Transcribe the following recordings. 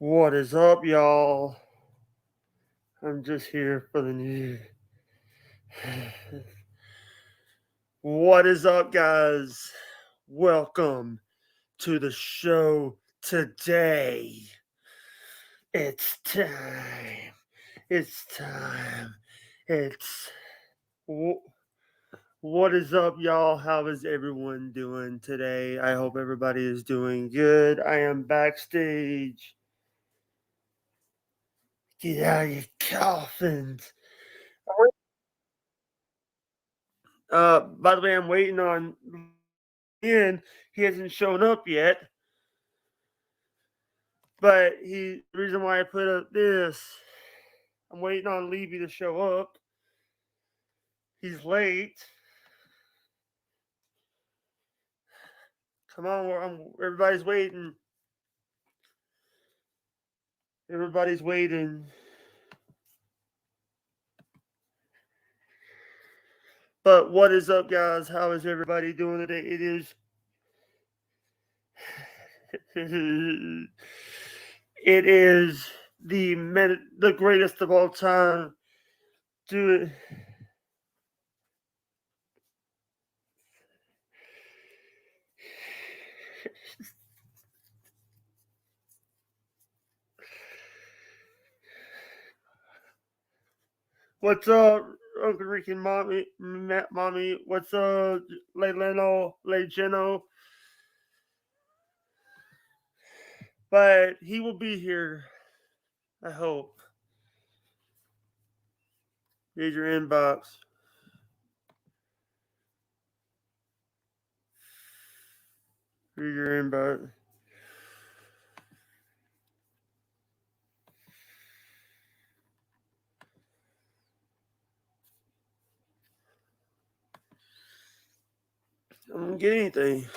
What is up, y'all? I'm just here for the news. What is up, guys? Welcome to the show today. It's time. It's time. It's. What is up, y'all? How is everyone doing today? I hope everybody is doing good. I am backstage. Get out of your coffins. By the way, I'm waiting on in. He hasn't shown up yet. But the reason why I put up this, I'm waiting on Levy to show up. He's late. Come on, everybody's waiting. Everybody's waiting. But what is up, guys? How is everybody doing today? It is. It is the greatest of all time. Do it. What's up, Uncle Rick and Mommy? What's up, Leno, Legeno? But he will be here, I hope. Here's your inbox. Here's your inbox. I don't get anything.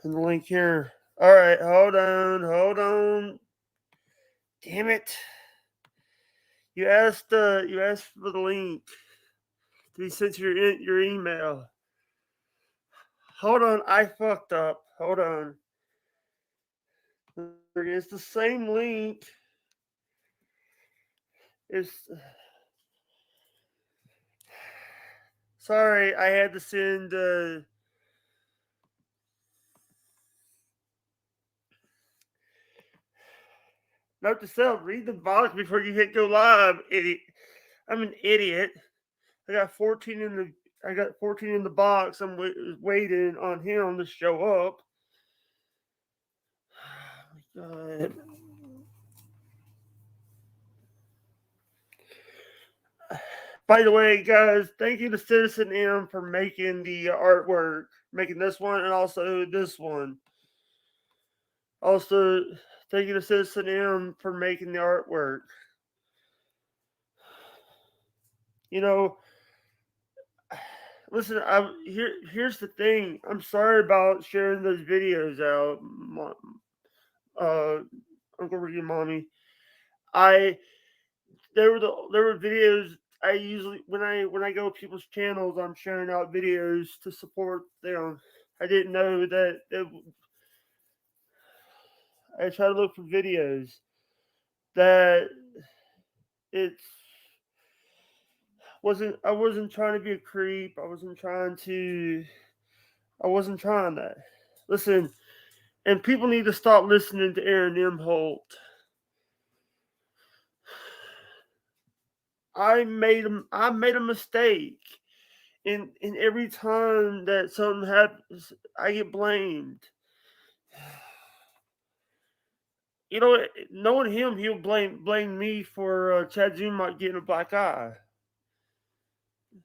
And the link here. All right, hold on. Damn it! You asked for the link to be sent to your email. Hold on, I fucked up. Hold on. It's the same link. It's sorry, I had to send. Note to self: read the box before you hit go live, idiot. I'm an idiot. I got 14 in the box. I'm waiting on him to show up. Oh my God. By the way, guys, thank you to Citizen M for making the artwork, making this one and also this one. Also, thank you to Citizen M for making the artwork. You know, listen, here's the thing. I'm sorry about sharing those videos out, Uncle Ricky and Mommy. I there were videos I usually when I go to people's channels, I'm sharing out videos to support them. I didn't know that I try to look for videos that it's wasn't I wasn't trying to be a creep. I wasn't trying that. Listen, and people need to stop listening to Aaron Imholt. I made a mistake. And every time that something happens, I get blamed. You know, knowing him, he'll blame me for Chad Zuma getting a black eye. It's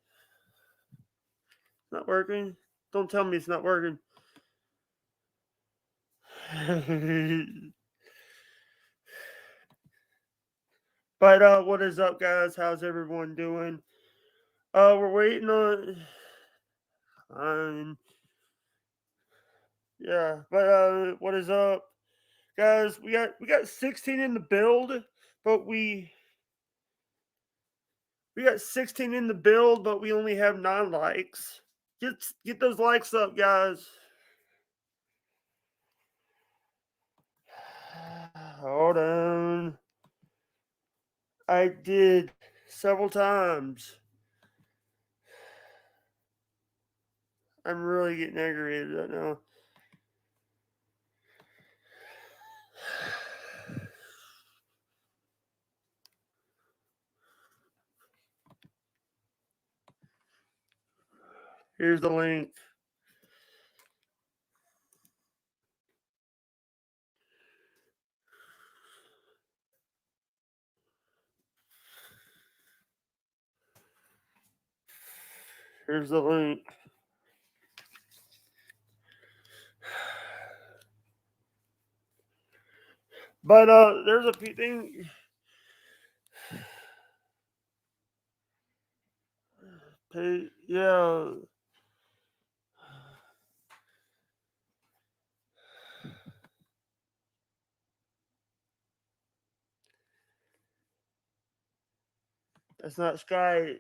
not working. Don't tell me it's not working. But what is up, guys? How's everyone doing? We're waiting on. Um, yeah, but what is up, guys? We got 16 in the build, but we got 16 in the build, but we only have 9 likes. Get those likes up, guys. Hold on. I did several times. I'm really getting aggravated right now. Here's the link. Here's the link. But there's a few things. Yeah. That's not Sky.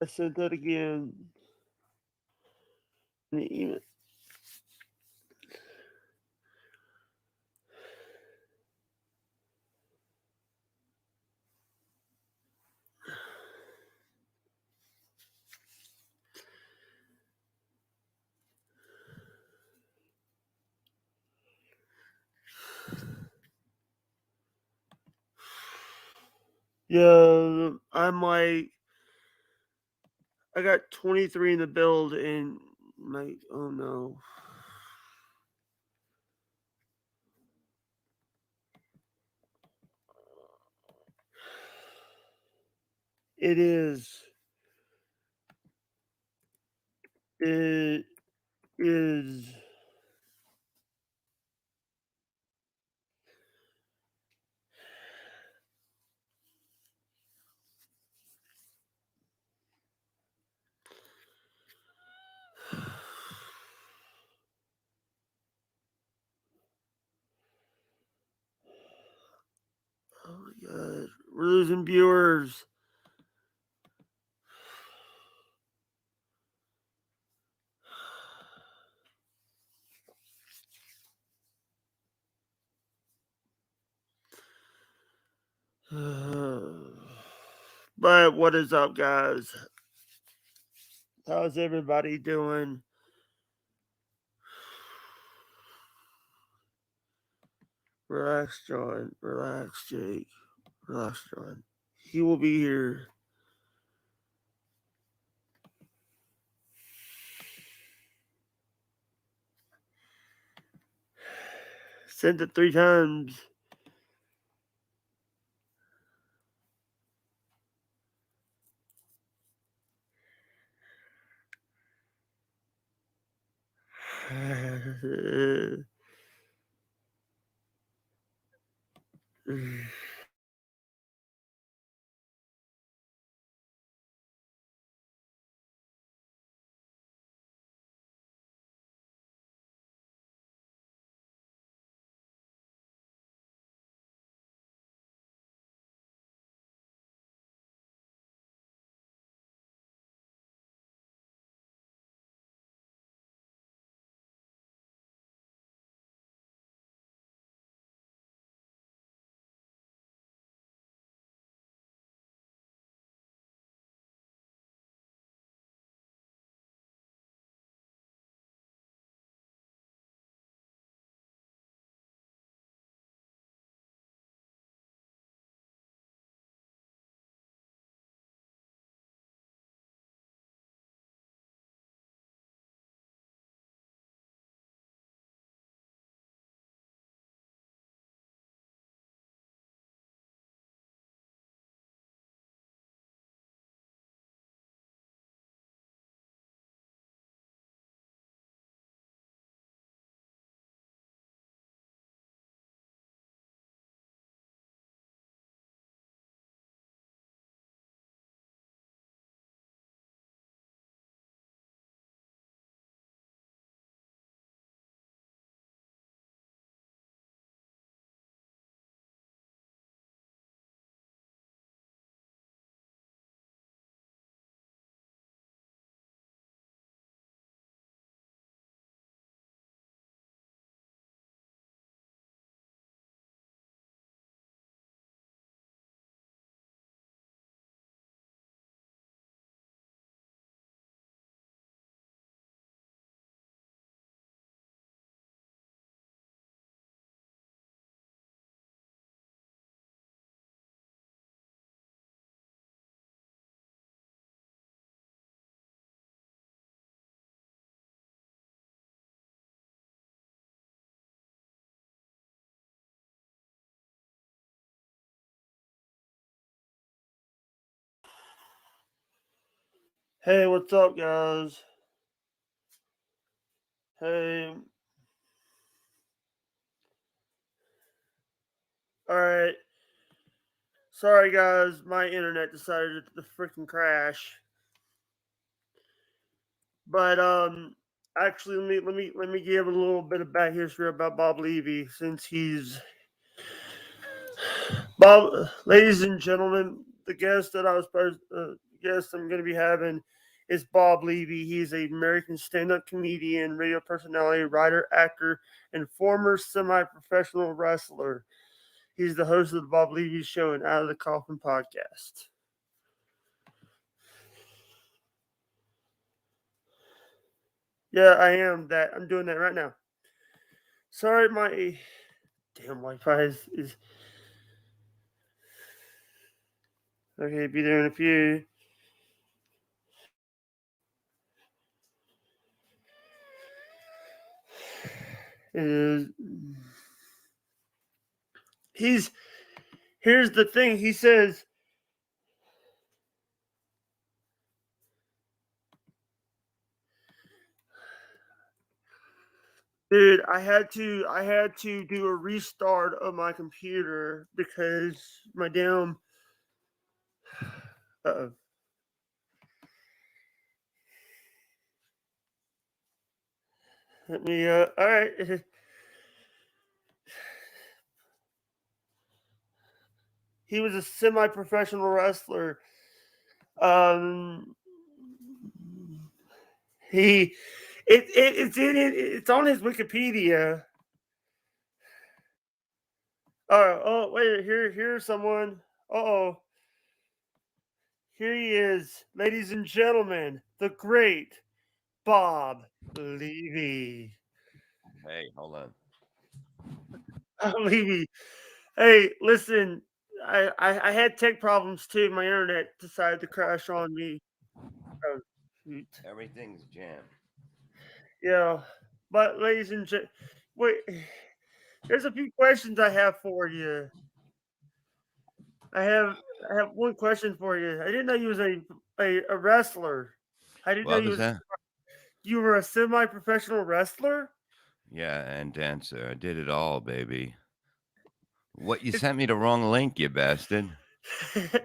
I sent that again. In the email. Yeah, I'm like, I got 23 in the build, and my, oh no. It is. It is. Oh my god. We're losing viewers. But what is up, guys? How's everybody doing? Relax, John. Relax, Jake. Relax, John. He will be here. Sent it 3 times. Hey, what's up, guys? Hey, all right. Sorry, guys. My internet decided to freaking crash. But actually, let me give a little bit of back history about Bob Levy, since he's Bob. Ladies and gentlemen, the guest that I was guest I'm going to be having is Bob Levy. He's an American stand-up comedian, radio personality, writer, actor, and former semi-professional wrestler. He's the host of the Bob Levy Show and Out of the Coffin podcast. Yeah, I am that. I'm doing that right now. Sorry, my damn Wi-Fi is okay. Be there in a few. It is. He's Here's the thing. He says, dude, I had to do a restart of my computer because my damn uh let me all right. He was a semi-professional wrestler. Um he it's on his Wikipedia. Oh wait, here's someone. Oh, here he is, ladies and gentlemen, the great Bob Levy. Hey, hold on. Levy. Hey, listen, I had tech problems too. My internet decided to crash on me. Oh, shoot. Everything's jammed. Yeah, but ladies and gentlemen, wait. There's a few questions I have for you. I have I have one question for you. I didn't know you was a wrestler. I didn't know What was that? you were a semi-professional wrestler. Yeah, and dancer. I did it all, baby. What, you It, sent me the wrong link, you bastard.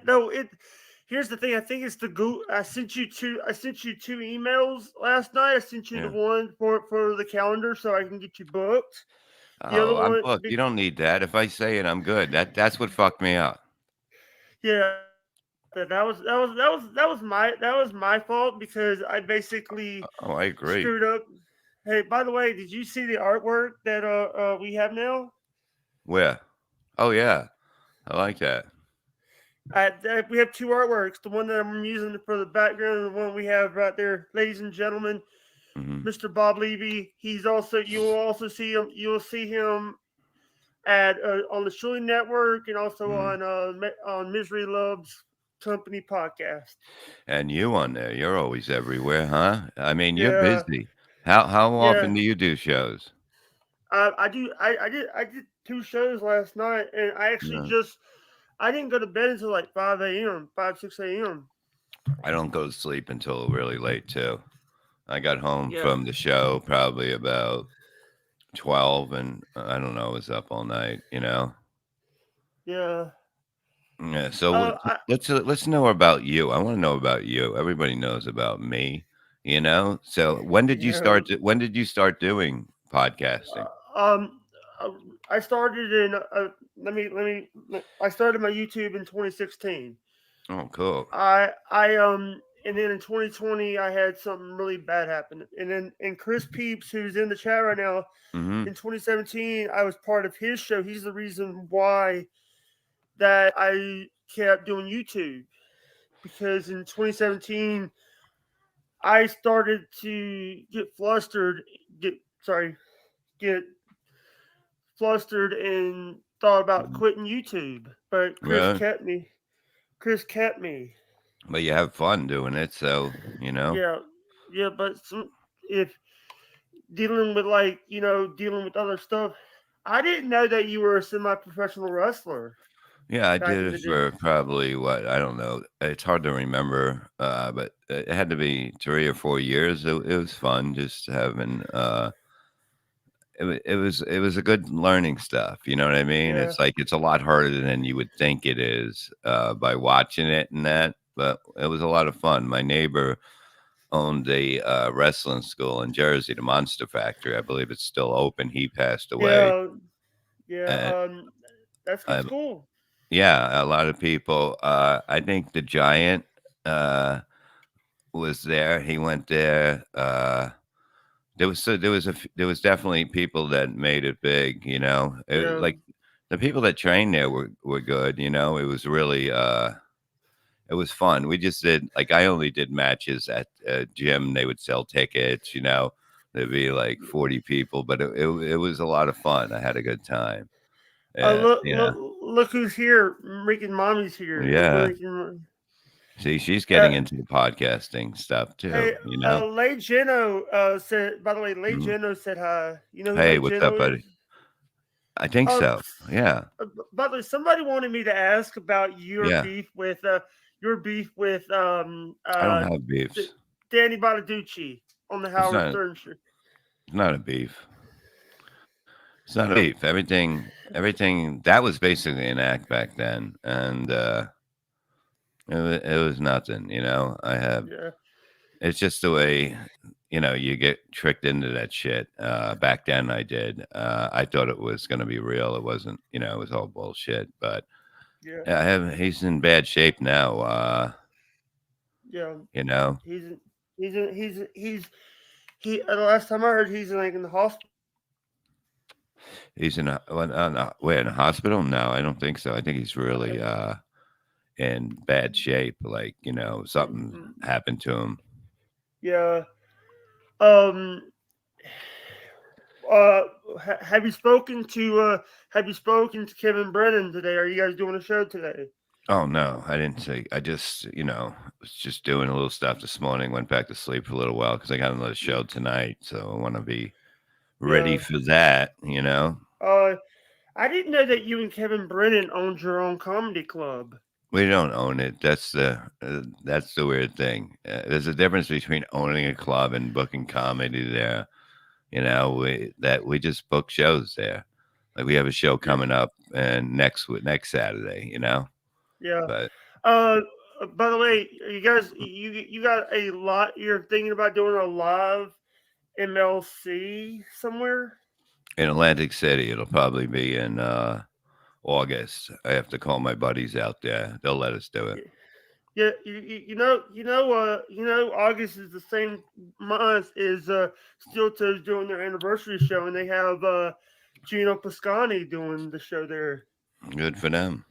no, it. Here's the thing. I think it's the Google. I sent you two emails last night. I sent you the Yeah. one for the calendar so I can get you booked. The other Oh, I'm one, booked. You don't need that. If I say it, I'm good. That's what fucked me up. yeah, that was my fault because I basically Oh, I agree. screwed up. Hey, by the way, did you see the artwork that we have now? Where? Oh yeah. I like that. We have two artworks. The one that I'm using for the background, and the one we have right there, ladies and gentlemen, Hmm. Mr. Bob Levy. He's also you will also see him. You will see him at on the Shuley Network and also Hmm. on Misery Loves Company podcast. And you on there? You're always everywhere, huh? I mean, you're Yeah, busy. How yeah. often do you do shows? I do. I did two shows last night, and I actually Yeah. just I didn't go to bed until like 5 a.m., 5 6 a.m. I don't go to sleep until really late too. I got home Yeah, from the show probably about 12, and I don't know, I was up all night, you know? yeah. Yeah, so Uh, I, let's know about you. I wanna know about you. Everybody knows about me, you know? So yeah. when did you start doing podcasting? Um, uh, I started in. I started my YouTube in 2016. Oh, cool. And then in 2020 I had something really bad happen. And Chris Peeps, who's in the chat right now, Mhm. in 2017 I was part of his show. He's the reason why that I kept doing YouTube, because in 2017 I started to get sorry, get flustered and thought about Mhm. quitting YouTube, but Well, Chris kept me. but you have fun doing it, so, you know? Yeah, yeah, but if dealing with other stuff, I didn't know that you were a semi-professional wrestler. Yeah, I back did in it the day? for probably what I don't know. It's hard to remember, but it had to be 3 or 4 years. It was fun just having. It was a good learning stuff. You know what I mean? Yeah, It's like it's a lot harder than you would think it is by watching it and that. But it was a lot of fun. My neighbor owned a wrestling school in Jersey, the Monster Factory. I believe it's still open. He passed away, yeah, yeah. and That's good I school. yeah, a lot of people. I think the Giant was there. He went there. There was definitely people that made it big. You know, Yeah. like the people that trained there were good. You know, it was really it was fun. We just did like I only did matches at a gym. They would sell tickets. You know, there'd be like 40 people, but it was a lot of fun. I had a good time. Yeah, Look, you know, look who's here. Rican Mommy's here. yeah. Rican, See, she's uh, getting into the podcasting stuff hey, too, you know? Lay Geno said, by the way, Lay Mhm. Geno said hi. You know who Hey, Lay what's up, Geno is? buddy? I think Um, so. Yeah. by the way, somebody wanted me to ask about Yeah. your beef with I don't have beefs. Danny Bonaducci on the It's Howard not Stern show. it's not a beef. It's not a beef. Everything that was basically an act back then, and, it was nothing, you know? Yeah, It's just the way, you get tricked into that shit. Back then I did. I thought it was gonna be real. It wasn't, it was all bullshit, but yeah, yeah, he's in bad shape now, yeah. you know? He's he. The last time I heard, he's like in the hospital. He's in a wait, in a hospital? No, I don't think so. I think he's really, in bad shape, like, something happened to him. Yeah. Um. Uh. Have you spoken to Kevin Brennan today? Are you guys doing a show today? Oh, no, I didn't say I just, was just doing a little stuff this morning, went back to sleep for a little while because I got another show tonight, so I wanna be ready Yeah. for that, you know? Uh. I didn't know that you and Kevin Brennan owned your own comedy club. We don't own it. That's the weird thing. There's a difference between owning a club and booking comedy there. We just book shows there. Like we have a show Yeah. coming up and next Saturday, Yeah. But Uh. By the way, you guys, you got a lot. You're thinking about doing a live MLC somewhere. in Atlantic City, it'll probably be in August. I have to call my buddies out there. They'll let us do it. Yeah, August is the same month as Steel Toes doing their anniversary show, and they have Gino Piscani doing the show there. Good for them.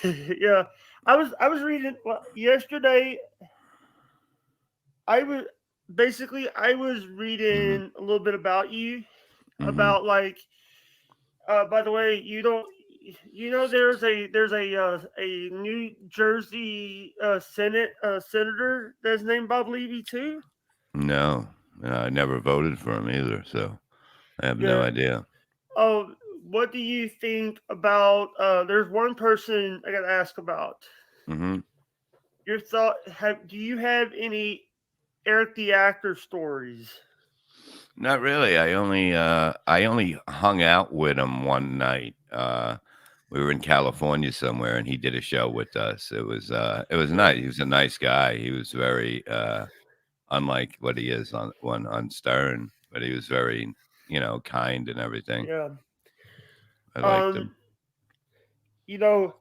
Yeah, I was reading yesterday. I was Hmm. reading a little bit about you, Hmm. about like. By the way, you don't. There's a New Jersey senator that's named Bob Levy too. No, I never voted for him either, so I have no Yeah. idea. Oh, what do you think about? There's one person I got to ask about. Hmm. Your thought? Do you have any Eric the actor stories? Not really. I only hung out with him one night. We were in California somewhere, and he did a show with us. It was Yeah, nice. He was a nice guy. He was very unlike what he is on Stern, but he was very kind and everything. yeah. I liked Um, him. you know,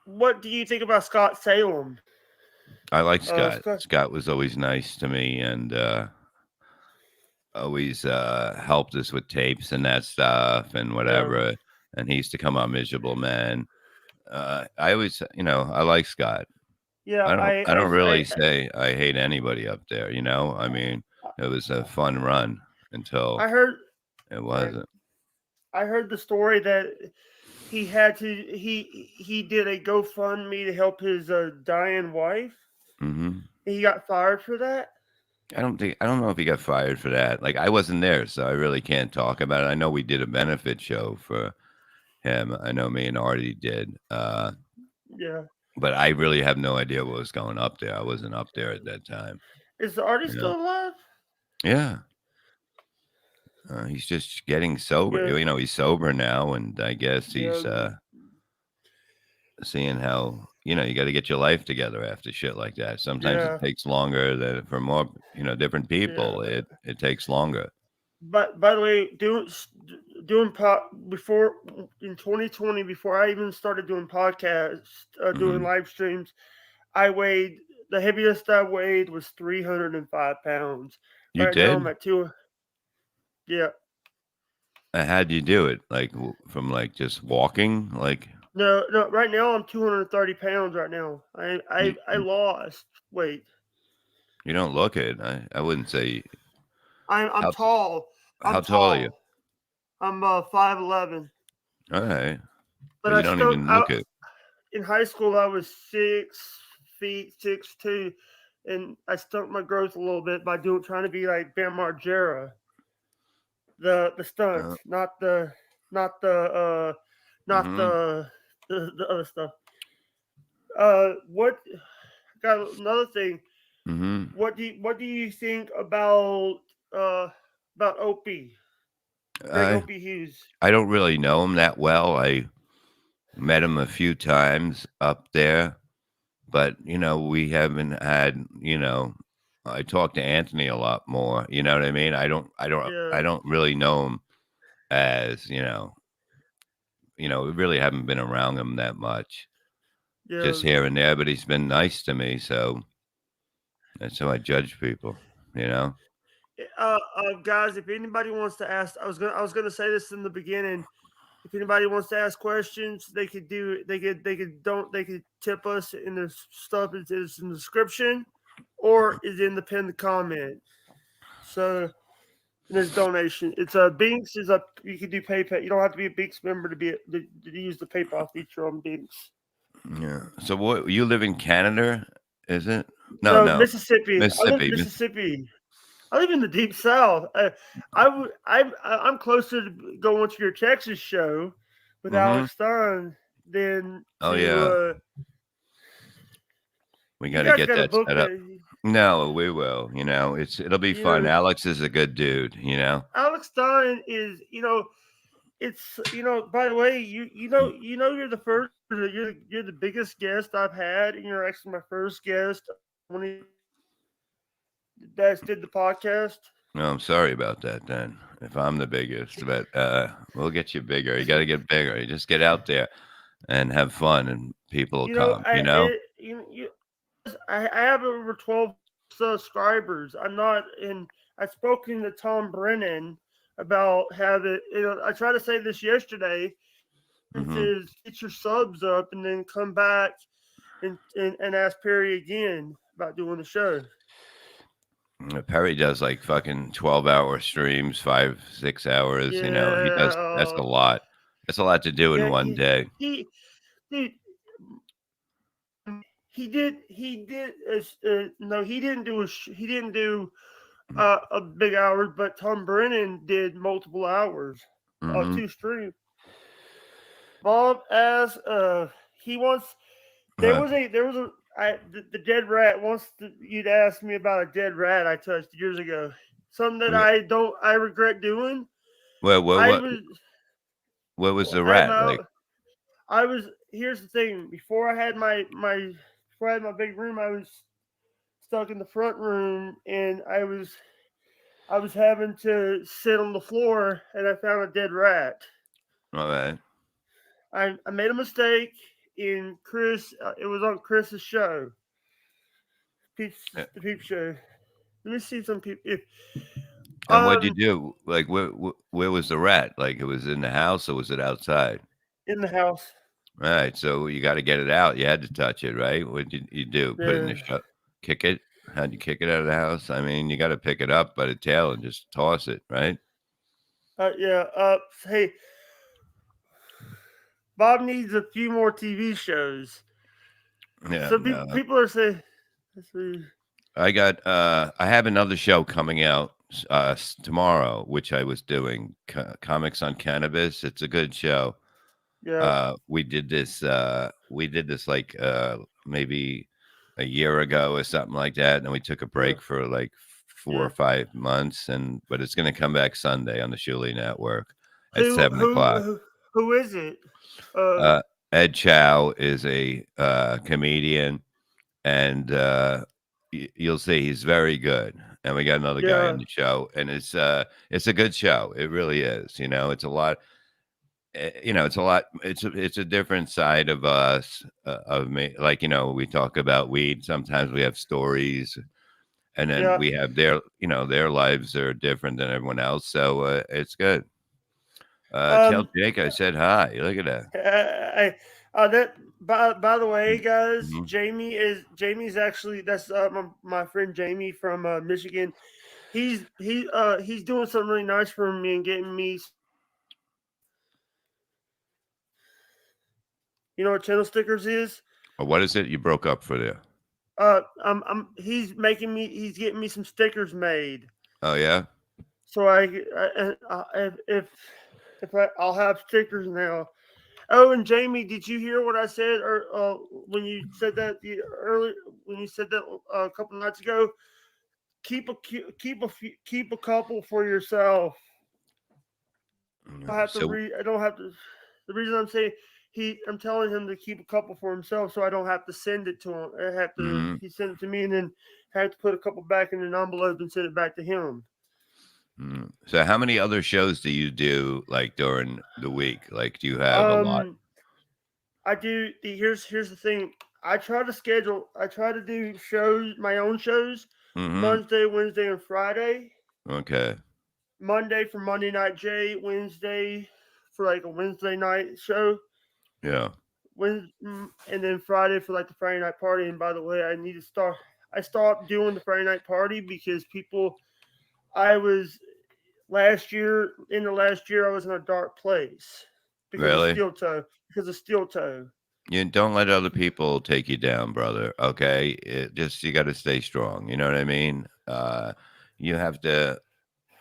what do you think about Scott Salem? I like Scott. Scott. Scott was always nice to me, and always helped us with tapes and that stuff and Yeah, whatever. And he used to come on Miserable Man. I always, I like Scott. yeah. I don't really say I hate anybody up there. I mean, it was a fun run I until heard. it Sorry, wasn't. I heard the story that he did a GoFundMe to help his dying wife. Hmm. He got fired for that. I don't know if he got fired for that. Like I wasn't there, so I really can't talk about it. I know we did a benefit show for him. I know me and Artie did. Yeah. But I really have no idea what was going up there. I wasn't up there at that time. Is the artist You know? still alive? Yeah. He's just getting sober. Yeah. You know, he's sober now, and I guess he's Yeah. seeing how you got to get your life together after shit like that. Sometimes it Yeah. takes longer than for more different Yeah. people. It takes longer. But by the way, doing before in 2020, before I even started doing podcasts, doing Hmm. live streams, I weighed the heaviest I weighed was 305 pounds. You Right now I'm did? at two. Yeah. How'd you do it? Like from like just walking? Like No, no. Right now I'm 230 pounds. Right now, you, I lost weight. you don't look it. I wouldn't say I'm how tall. how tall are you? I'm 5'11". All right, But but you I don't still even look it. in high school I was 6 feet 6'2", and I stuck my growth a little bit by trying to be like Bam Margera. The Uh, stunts, not the not mm-hmm. the other stuff. What got another thing? Mm-hmm. What do you think uh about Opie? Greg I Opie Hughes. I don't really know him that well. I met him a few times up there, but we haven't had. I talk to Anthony a lot more. You know what I mean? I Yeah, don't really know him as we really haven't been around him that much, yeah. just here and there. But he's been nice to me, so that's how I judge people. You know. Guys, if anybody wants to ask, I was gonna say this in the beginning. If anybody wants to ask questions, they could do. They could tip us in the stuff. It's in the description, or is in the pinned comment. So there's donation. It's a Binks is a you can do PayPal. You don't have to be a Binks member to use the PayPal feature on Binks. Yeah. So what? You live in Canada, is it? No, No, no, Mississippi. I live in Mississippi. Mississippi. I live in the deep south. I'm closer to going to your Texas show with Mm-hmm. Alex Stein than Oh to. yeah, we You got to guys get got to that book set up. me. No, we will. It'll be You fun. know, Alex is a good dude. Alex Stein is. It's By the way, you're the first. You're the biggest guest I've had, and you're actually my first guest when he that did the podcast. No, I'm sorry about that. Then, if I'm the biggest, but we'll get you bigger. You got to get bigger. You just get out there and have fun, and people will You know, come. You know. I have over 12 subscribers. I'm not in. I've spoken to Tom Brennan about having. I tried to say this yesterday. And Mm-hmm. says get your subs up and then come back and ask Perry again about doing the show. Perry does like fucking 12-hour streams, 5, 6 hours. He does. That's a Yeah, lot. That's a lot to do in yeah. one day. He dude, he did no he didn't do he didn't do a big hours, but Tom Brennan did multiple hours, Mm-hmm. 2 streams. Bob asked, he wants. Uh, There was a the dead rat. You'd asked me about a dead rat I touched years ago. Something that I regret doing. well, I was what was the I'm rat like? out. Here's the thing. Before I had my big room, I was stuck in the front room, and I was having to sit on the floor, and I found a dead rat. All right. I made a mistake in Chris. It was on Chris's show, Yeah. the Peep Show. Let me see some people. And what'd you Um, do? Like, where was the rat? Like, it was in the house or was it outside? in the house. All right. So you got to get it out. You had to touch it, right? What did you do? Put it in Yeah, the kick it? How'd you kick it out of the house? I mean, you got to pick it up by the tail and just toss it, right? yeah. Hey, Bob needs a few more TV shows. Yeah. So No. people are saying, let's see. I have another show coming out tomorrow, which I was doing, Comics on Cannabis. It's a good show. Yeah. We did this like maybe a year ago or something like that, and then we took a Yeah. break for like 4 or Yeah. 5 months, but it's going to come back Sunday on the Shuli Network at Who 7 o'clock. who is it? Uh, Uh, Ed Chow is a comedian, and you'll see he's very good. And we got another guy on yeah. the show, and it's a good show. It really is. You know, it's a lot. It's a lot. It's a different side of us, of me. Like we talk about weed. Sometimes we have stories, and then Yeah. we have their lives are different than everyone else. So it's good. Tell Um, Jake I said hi. Look at that. that by the way, guys, Mm-hmm. Jamie's actually that's my friend Jamie from Michigan. He's doing something really nice for me and getting me. You know what channel stickers is? What is it? You broke up for there. He's getting me some stickers made. Oh yeah. So I'll have stickers now. Oh, and Jamie, did you hear what I said or when you said that early when you said that a couple nights ago? Keep a couple for yourself. I have to So read. I don't have to. The reason I'm saying I'm telling him to keep a couple for himself, so I don't have to send it to him. I have to. mhm, He sent it to me, and then have to put a couple back in an envelope and send it back to him. so how many other shows do you do like during the week? Like, do you have a lot? Um, I do. Here's the thing. I try to schedule. I try to do shows, my own shows, Mm-hmm. Monday, Wednesday, and Friday. Okay. Monday for Monday Night J, Wednesday for like a Wednesday night show, Yeah. and then Friday for like the Friday night party. And by the way, I need to start. I stopped doing the Friday night party because people. I was last year. In the last year, I was in a dark place because of Really? steel toe. Because of steel toe. You don't let other people take you down, brother. Okay. You got to stay strong. You know what I mean? You have to.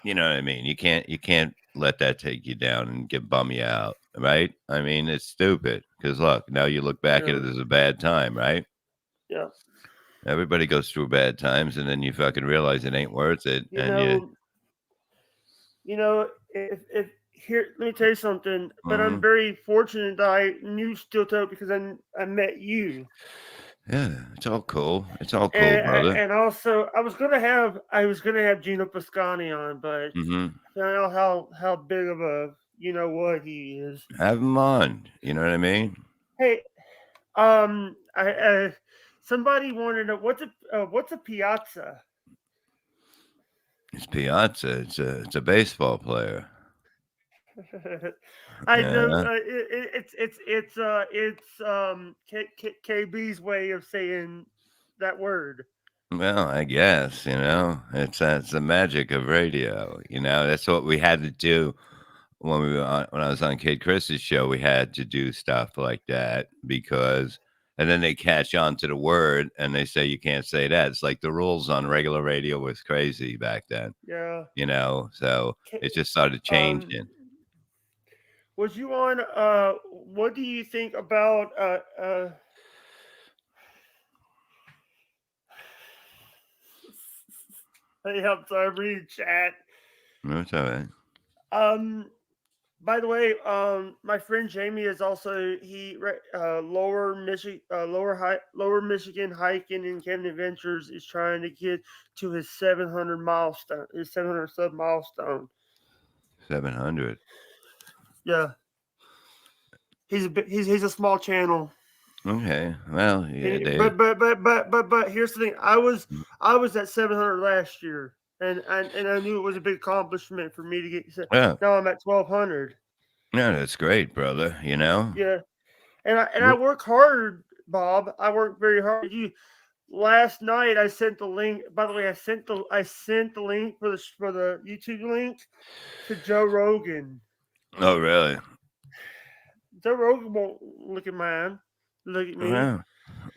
You know what I mean? You can't let that take you down and bum you out, right? I mean, it's stupid because look, now you look back at Yeah. it as a bad time, right? Yeah. Everybody goes through bad times, and then you fucking realize it ain't worth it, You and you. know. You know. If here, let me tell you something. But I'm Mhm. very fortunate that I knew steel toe because I met you. Yeah, it's all cool. It's all cool, brother. And also I was gonna have Gino Piscani on, but Mhm. I found out how big of a you know what he is. Have them on. You know what I mean? Hey, I somebody wanted to know what's a piazza. It's Piazza. It's a baseball player. I know Yeah. KB's way of saying that word. Well, I guess it's the magic of radio. That's what we had to do when I was on Kid Chris's show. We had to do stuff like that and then they catch on to the word and they say you can't say that. It's like the rules on regular radio was crazy back then. Yeah. So it just started Um, changing. was you on? What do you think about? Hey, I'm sorry, I'm reading chat. That's all right. Um, by the way, my friend Jamie is also lower Michigan hiking and camping adventures is trying to get to his 700 milestone, his 700 sub milestone. 700. Yeah, he's a small channel. Okay. Well, yeah, And, they. but here's the thing. I was at 700 last year, and I knew it was a big accomplishment for me to get. Yeah. Now I'm at 1200. Yeah, that's great, brother. Yeah, and I Wh- work hard, Bob. I work very hard. You last night I sent the link. By the way, I sent the link for the YouTube link to Joe Rogan. Oh, really? Joe Rogan won't look at mine. Look at me.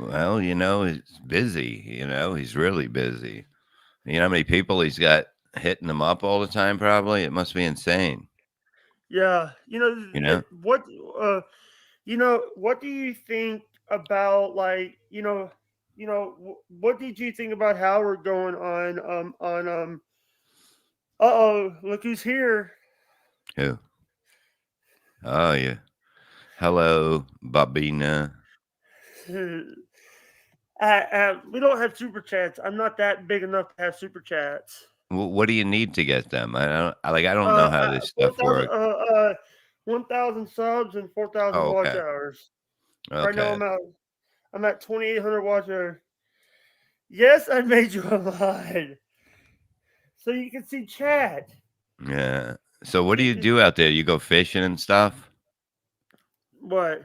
Well, he's busy. He's really busy. You know how many people he's got hitting him up all the time? Probably. It must be insane. Yeah, You know? what? Uh, What do you think about like what did you think about Howard going on? Uh oh, look who's here. Who? Oh yeah. Hello, Babina. We don't have super chats. I'm not that big enough to have super chats. What do you need to get them? I don't know how this stuff 4,000 works. 1,000 subs and 4,000 Oh, watch okay. hours. Right now Okay. I'm at 2,800 watch hours. Yes, I made you a mod so you can see chat. Yeah. So what do you You, do out there? You go fishing and stuff? what?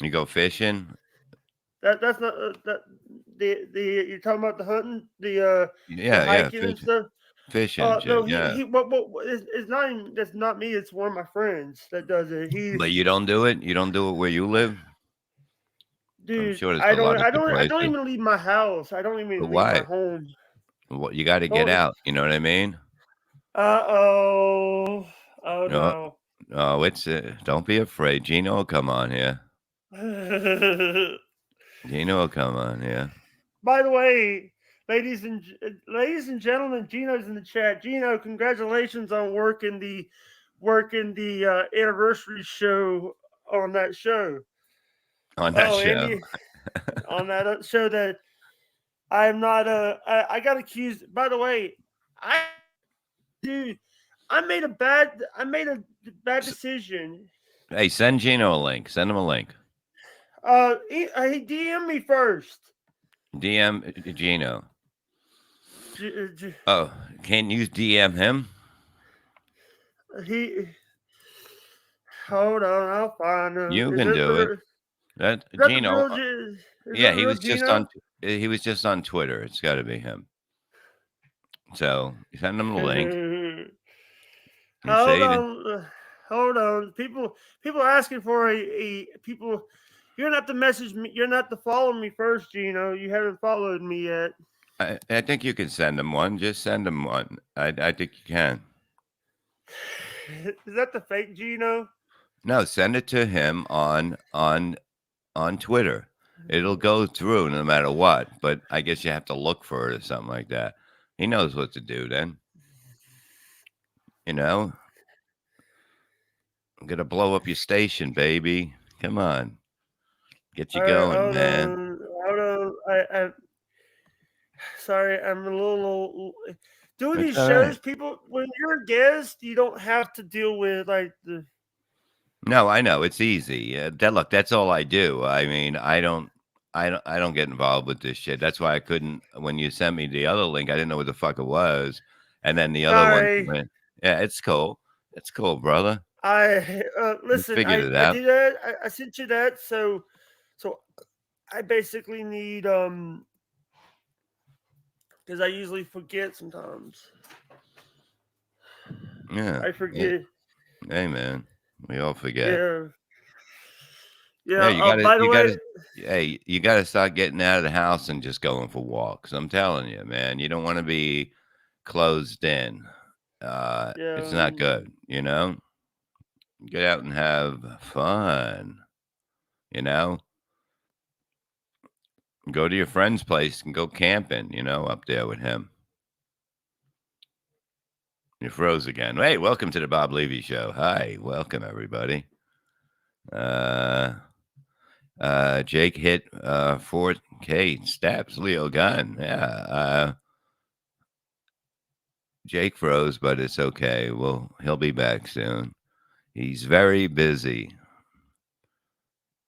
You go fishing? That's not that the you're talking about the hunting, the Yeah, yeah, hiking and fishing. stuff. Fishing No, shit. he Yeah. he what it's not even that's not me. It's one of my friends that does it. But you don't do it? You don't do it where you live? I'm Dude, sure there's I a don't lot of I good don't I don't places. even leave my house. I don't But even leave my why? home. What you got to get Don't. out, you know what I mean? Oh. Oh No. no. Oh, don't be afraid. Gino will come on here. Gino will come on here. By the way, ladies and gentlemen, Gino's in the chat. Gino, congratulations on working the anniversary show on that show. On that Oh, show. Andy, on that show that I'm not. I got accused. By the way, I dude, I made a bad decision. Hey, send Gino a link. Send him a link. He DM me first. DM Gino. J- j- Oh, can you DM him? He hold on, I'll find him. You Is can that do it. the That is that the Gino. real? Is that Yeah, the real Gino? he was just on Twitter. It's got to be him. So send him the link. You Hold see, on, hold on. People are asking for a people. You're not to message me. You're not to follow me first, Gino. You haven't followed me yet. I think you can send him one. Just send him one. I think you can. Is that the fake Gino? No, send it to him on Twitter. It'll go through no matter what. But I guess you have to look for it or something like that. He knows what to do then. You know, I'm gonna blow up your station, baby. Come on, get you All right, going, man. hold on. Sorry, I'm a little doing It's these all right. shows. People, when you're a guest, you don't have to deal with like the. No, I know it's easy. Look, that's all I do. I mean, I don't get involved with this shit. That's why I couldn't. When you sent me the other link, I didn't know what the fuck it was, and then the other one Sorry, went. Yeah, it's cool. It's cool, brother. I You listen. figured I it I out. did that. I sent you that. So I basically need because I usually forget sometimes. Yeah. I Yeah. forget. Hey, man. We all forget. Yeah, Yeah, yeah. By the way, you gotta start getting out of the house and just going for walks. I'm telling you, man. You don't want to be closed in. yeah. It's not good, you know? Get out and have fun, you know? Go to your friend's place and go camping, up there with him. You froze again. Hey, welcome to the Bob Levy Show. Hi, welcome everybody. Jake hit 4K steps. Leo Gunn. Yeah. Jake froze, but it's okay. He'll be back soon. He's very busy.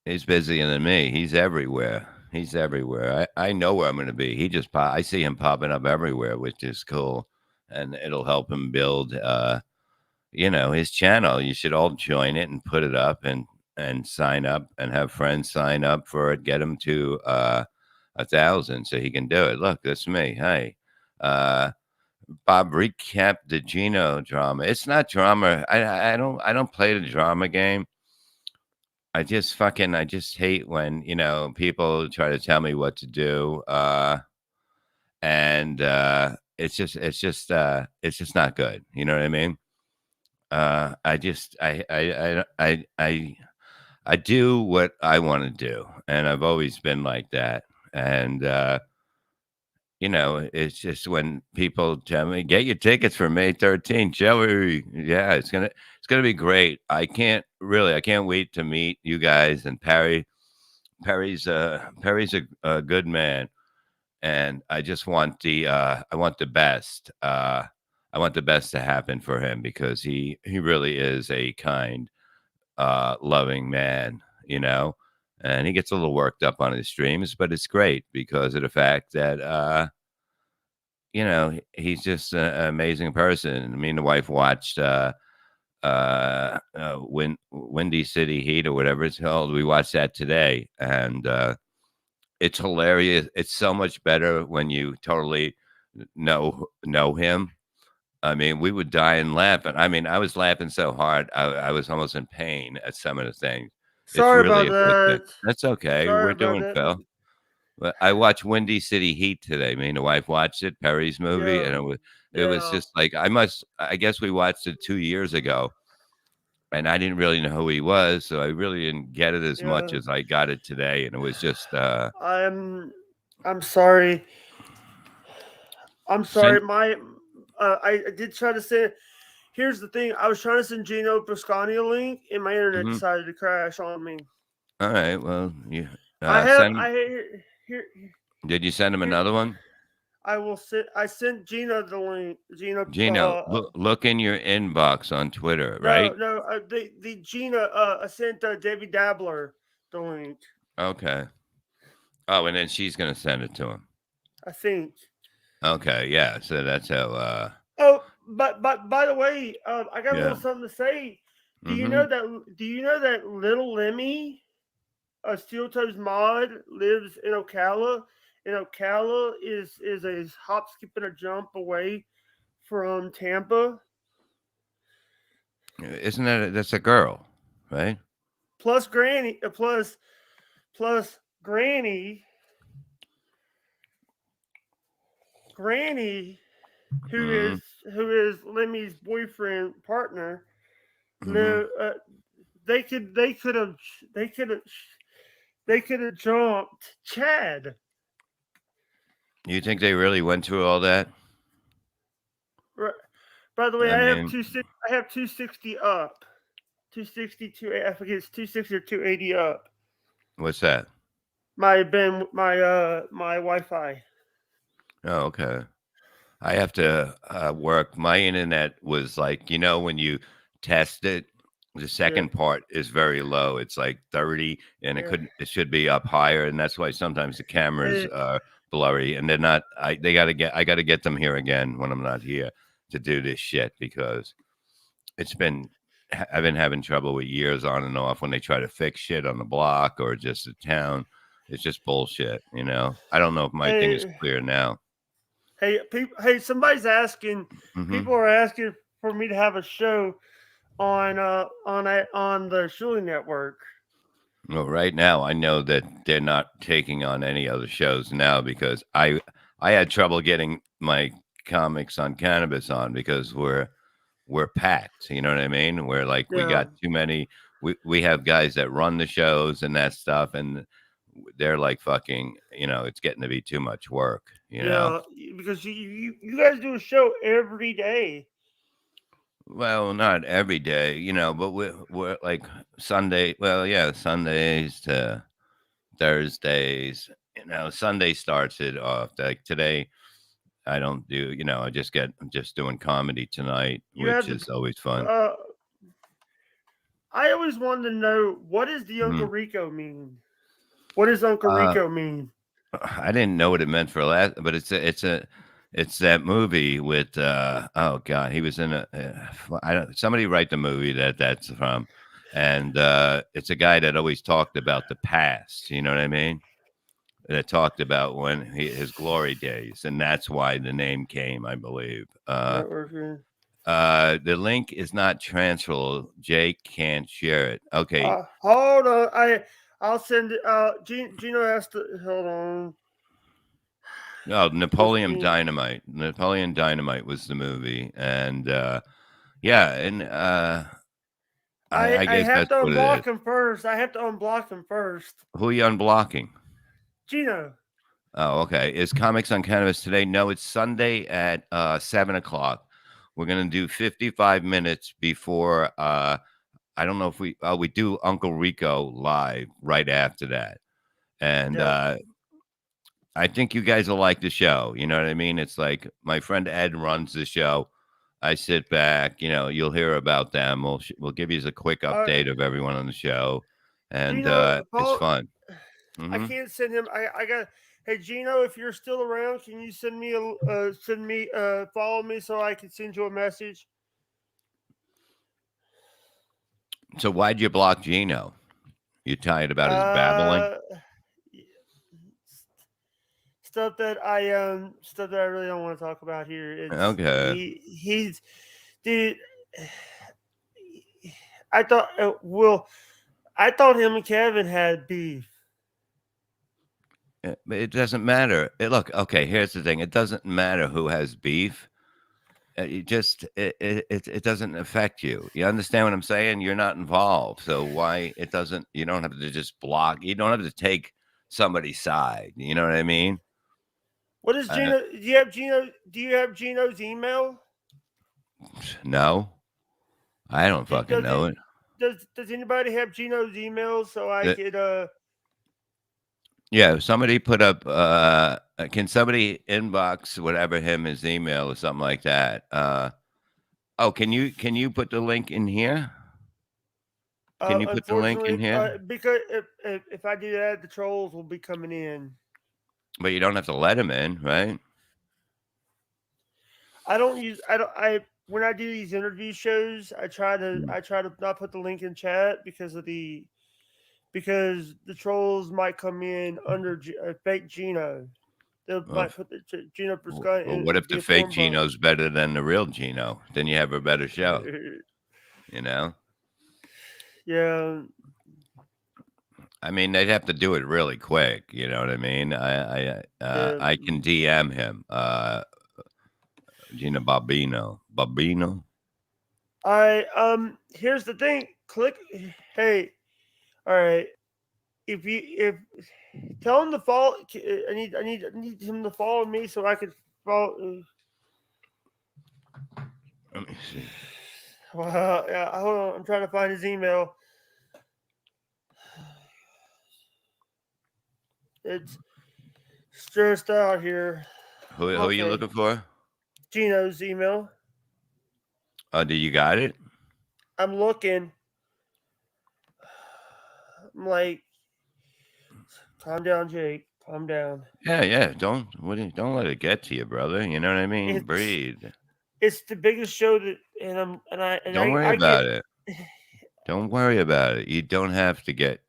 He's busier than me. He's everywhere. He's everywhere. I know where I'm going to be. I see him popping up everywhere, which is cool, and it'll help him build, his channel. You should all join it and put it up and sign up and have friends sign up for it. Get him to 1,000 so he can do it. Look, that's me. Hey, Bob, recap the Gino drama. It's not drama. I don't play the drama game. I just hate when, people try to tell me what to do. And it's just not good. You know what I mean? I just, I I do what I want to do, and I've always been like that. And it's just when people tell me, "Get your tickets for May 13th, Joey." Yeah, it's gonna be great. I can't wait to meet you guys and Perry. Perry's a good man, and I want the best. I want the best to happen for him because he really is a kind, loving man, and he gets a little worked up on his streams, but it's great because of the fact that he's just an amazing person. Me and the wife watched Windy City Heat or whatever it's called. We watched that today, and it's hilarious. It's so much better when you totally know him. I mean, we would die and laugh, and I mean, I was laughing so hard, I was almost in pain at some of the things. It's Sorry really about addicting. that. That's okay. Sorry We're about doing that. Phil. But I watched Windy City Heat today. Me and the wife watched it, Perry's movie, Yeah, and it was yeah, just like I guess we watched it 2 years ago, and I didn't really know who he was, so I really didn't get it as much yeah. as I got it today, and it was just, I'm sorry. I'm sorry. since I did try to send. Here's the thing. I was trying to send Gino Brascani a link, and my internet mhm. decided to crash on me. Alright, well, you, I have. send him. I here. Did you send him Here. another one? I will send. I sent Gina the link. Gina. Gino, look in your inbox on Twitter, No, right? no. The Gina. I sent Debbie Dabbler the link. Okay. Oh, and then she's gonna send it to him. I think. Okay, yeah, so that's how, Oh, but by the way, I got a little yeah. something to say. Mhm. Do you know that Little Lemmy, a Steel Toes mod, lives in Ocala? And Ocala is a hop, skip, and a jump away from Tampa. Isn't that's a girl, right? Plus Granny, plus Granny, who Mhm, is who is Lemmy's boyfriend partner. mhm. No, they could they could have they could have jumped Chad. You think they really went through all that? Right. By the way, I mean, I have 260 up, 262. I forget it's 260 or 280 up. what's that? My Wi-Fi. Oh, okay. I have to, work. My internet was like, when you test it, the Yeah, second part is very low. It's like 30, and yeah. it should be up higher, and that's why sometimes the cameras Hey, are blurry, and they're not. I gotta get them here again when I'm not here to do this shit because it's been. I've been having trouble with years on and off when they try to fix shit on the block or just the town. It's just bullshit. I don't know if my thing is hey, clear now. hey! Somebody's asking. Hmm. People are asking for me to have a show on the Shuli Network. Well, right now, I know that they're not taking on any other shows now because I had trouble getting my comics on cannabis on because we're packed. You know what I mean? We're like we Yeah, got too many. We have guys that run the shows and that stuff, and they're like fucking. It's getting to be too much work. yeah. Because you guys do a show every day. Well, not every day, but we're like Sunday. Well, yeah, Sundays to Thursdays. Sunday starts it off. Like today, I don't do. I'm just doing comedy tonight, You which have the. is always fun. I always wanted to know what does the Uncle Mhm. Rico mean? What does Uncle Uh, Rico mean? I didn't know what it meant for last, but it's that movie with oh god, he was in I don't somebody write the movie that's from, and it's a guy that always talked about the past. You know what I mean? That talked about when his glory days, and that's why the name came, I believe. Networking. The link is not transferable. Jake can't share it. Okay. Hold on. I'll send it. Gino has to hold on. No, Napoleon 15. Dynamite. Napoleon Dynamite was the movie, and yeah, and I I guess have that's to what it is. unblock him first. I have to unblock him first. Who are you unblocking? Gino. Oh, okay. Is Comics on Cannabis today? No, it's Sunday at 7 o'clock. We're gonna do 55 minutes before I don't know if we do Uncle Rico live right after that. And Yep. I think you guys will like the show. You know what I mean? It's like my friend Ed runs the show. I sit back, you'll hear about them. We'll give you a quick update of everyone on the show, and Gino, it's Paul, fun. I Hmm. can't send him. I got. Hey Gino, if you're still around, can you send me follow me so I can send you a message? So why'd you block Gino? You tired about his babbling? Uh, stuff that I really don't want to talk about here. Okay. He's dude. I thought I thought him and Kevin had beef. But it doesn't matter. Look, okay, here's the thing. It doesn't matter who has beef. It doesn't affect you. You understand what I'm saying? You're not involved. So why it doesn't you don't have to just block. You don't have to take somebody's side. You know what I mean? What is Uh, Gino? Do you have Gino's email? no, I don't fucking Does know it? it. Does anybody have Gino's email so I Uh, could yeah, somebody put up can somebody inbox whatever his email or something like that? Oh, can you put the link in here? Can you put the link in unfortunately here? because if I do that the trolls will be coming in. But you don't have to let him in, right? I don't I when I do these interview shows I try to not put the link in chat because the trolls might come in under fake Gino. They Well, might put the Gino Well, Prescott well, what in if be the a fake form bot. Gino's better than the real Gino? Then you have a better show, you know? Yeah, I mean, they'd have to do it really quick, you know what I mean? yeah. I can DM him, Gino Barbino. Barbino? I here's the thing. Click. Hey, all right. If tell him to follow. I need him to follow me so I can follow. Let me see. Yeah, hold on. I'm trying to find his email. It's stressed out here. Who are you Okay, looking for? Gino's email. Oh, do you got it? I'm looking. I'm like, calm down, Jake. Calm down. Yeah. Don't let it get to you, brother. You know what I mean? It's Breathe. it's the biggest show that, Don't worry I get. about it. Don't worry about it. You don't have to get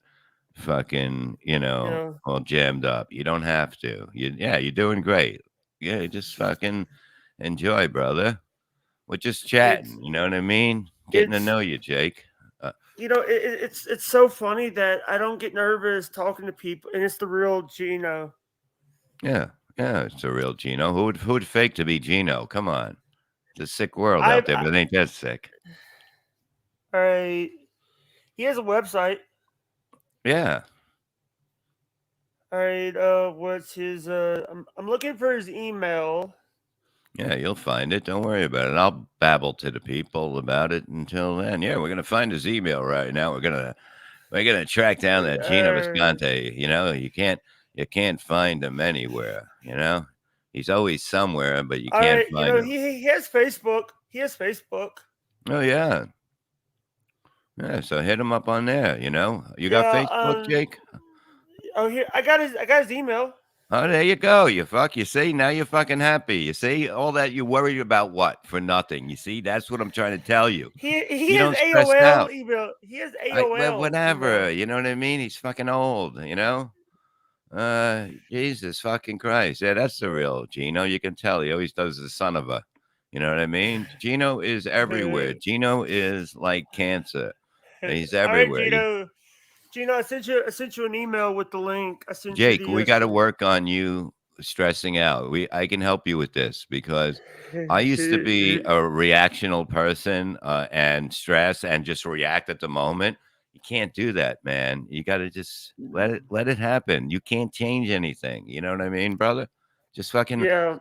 fucking, You know, all jammed up. You don't have to. You're doing great. Yeah, just fucking enjoy, brother. We're just it's chatting. You know what I mean? Getting to it's know you, Jake. it's so funny that I don't get nervous talking to people, and it's the real Gino. Yeah, it's a real Gino. Who'd fake to be Gino? Come on, it's a sick world I, out there, but it ain't that sick. I he has a website. Yeah, All right, what's his? I'm looking for his email. yeah, you'll find it. Don't worry about it. I'll babble to the people about it until then. Yeah, we're gonna find his email right now. We're gonna track down that Gino Uh, Visconti. You can't find him anywhere. He's always somewhere, but you all can't right, find him. he has Facebook. He has Facebook. Oh yeah, yeah. So hit him up on there. You got Yeah. Facebook, Jake? Oh, here I got his email. Oh, there you go. You see, now you're fucking happy. You see, all that you worried about what for nothing. You see, that's what I'm trying to tell you. He You has don't stress AOL out. email. He has Well, AOL whatever. email. You know what I mean? He's fucking old. Jesus fucking Christ. Yeah, that's the real Gino. You can tell he always does the son of a. You know what I mean? Gino is everywhere. Gino is like cancer. He's All right, everywhere. Gino, I sent you an email with the link. I sent you Jake, we the got to work on you stressing out. I can help you with this because I used to be a reactional person and stress and just react at the moment. You can't do that, man. You got to just let it happen. You can't change anything. You know what I mean, brother? Just fucking Yeah,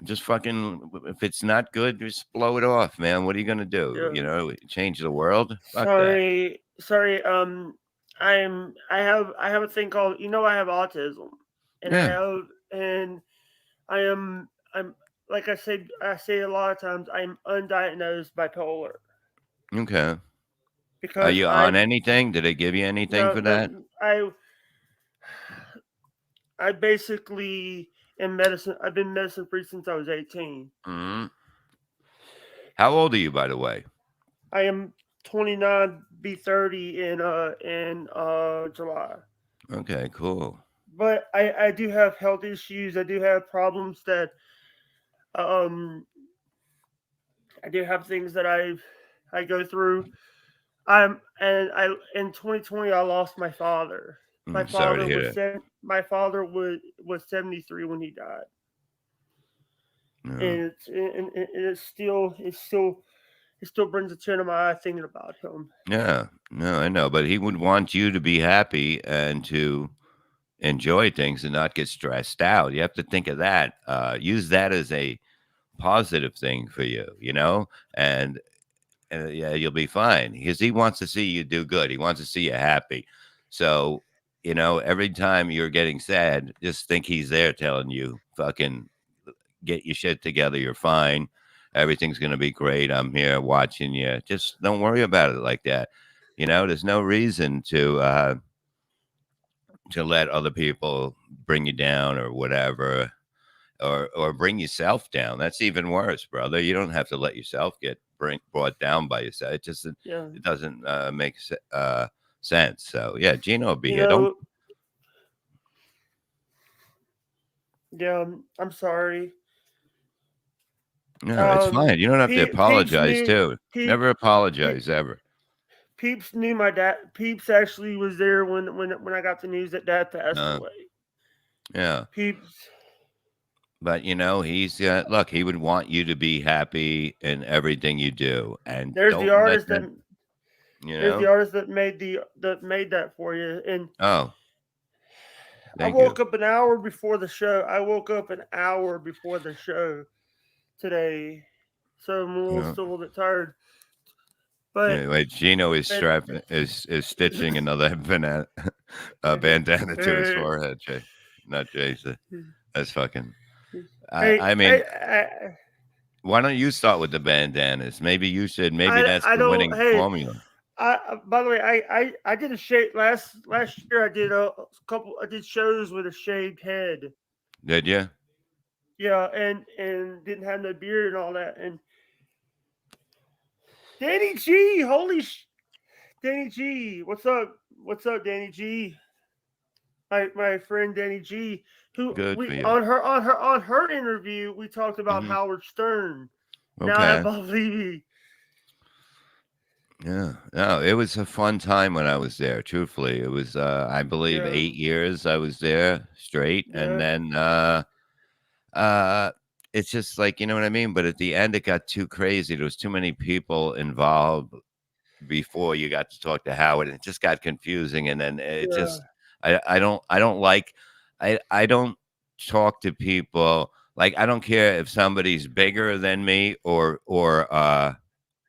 just fucking if it's not good, just blow it off, man. What are you gonna do? yeah. You know, change the world? Fuck that. Sorry. I have a thing called, I have autism, and Yeah. I'm like I say a lot of times, I'm undiagnosed bipolar Okay. Are because you on anything? Did they give you anything no for that? no I basically in medicine. I've been medicine free since I was 18. Mhm. How old are you, by the way? I am 29, be 30 in July. Okay, cool. But I do have health issues. I do have problems that um I do have things that I go through. I in 2020 I lost my father. Sorry to hear that. My father was 73 when he died, Yeah. and it still brings a tear to my eye thinking about him. Yeah. No, I know, but he would want you to be happy and to enjoy things and not get stressed out. You have to think of that. Use that as a positive thing for you, you know? And yeah, you'll be fine because he wants to see you do good. He wants to see you happy. So, every time you're getting sad, just think he's there telling you, fucking get your shit together. You're fine. Everything's going to be great. I'm here watching you. Just don't worry about it like that. There's no reason to let other people bring you down or whatever, or bring yourself down. That's even worse, brother. You don't have to let yourself get brought down by yourself. Yeah, It doesn't make sense. So yeah, Gino will be you here. Don't. know, yeah. I'm sorry. No, it's fine. You don't have to Peeps apologize knew too. Peep, Never Pe- apologize ever. Peeps knew my dad. Peeps actually was there when I got the news that dad passed Uh, away. yeah, Peeps. but he's look. He would want you to be happy in everything you do, and There's the don't let artist that that. You there's the know. artist that made that for you. And Oh, I thank you. woke up an hour before the show. I woke up an hour before the show today, so I'm Yeah. still a little bit tired. But Anyway, Gino is and strapping is stitching another bandana to his forehead. Jay, not Jason. That's fucking. hey, I mean, why don't you start with the bandanas? Maybe you should. Maybe that's I the don't. winning Hey, formula. by the way, I did a shave last year. I did a couple. I did shows with a shaved head. Did you? Yeah, and didn't have no beard and all that. And Danny G, Danny G, what's up? What's up, Danny G? My friend Danny G, who Good we for you. on her interview we talked about Hmm. Howard Stern. Now I Okay. believe Yeah. No, it was a fun time when I was there. Truthfully, it was. I believe yeah 8 years I was there straight, and yeah then Uh, it's just like, you know what I mean? But at the end, it got too crazy. There was too many people involved before you got to talk to Howard, and it just got confusing. And then it yeah just, I don't like, I don't talk to people like I don't care if somebody's bigger than me or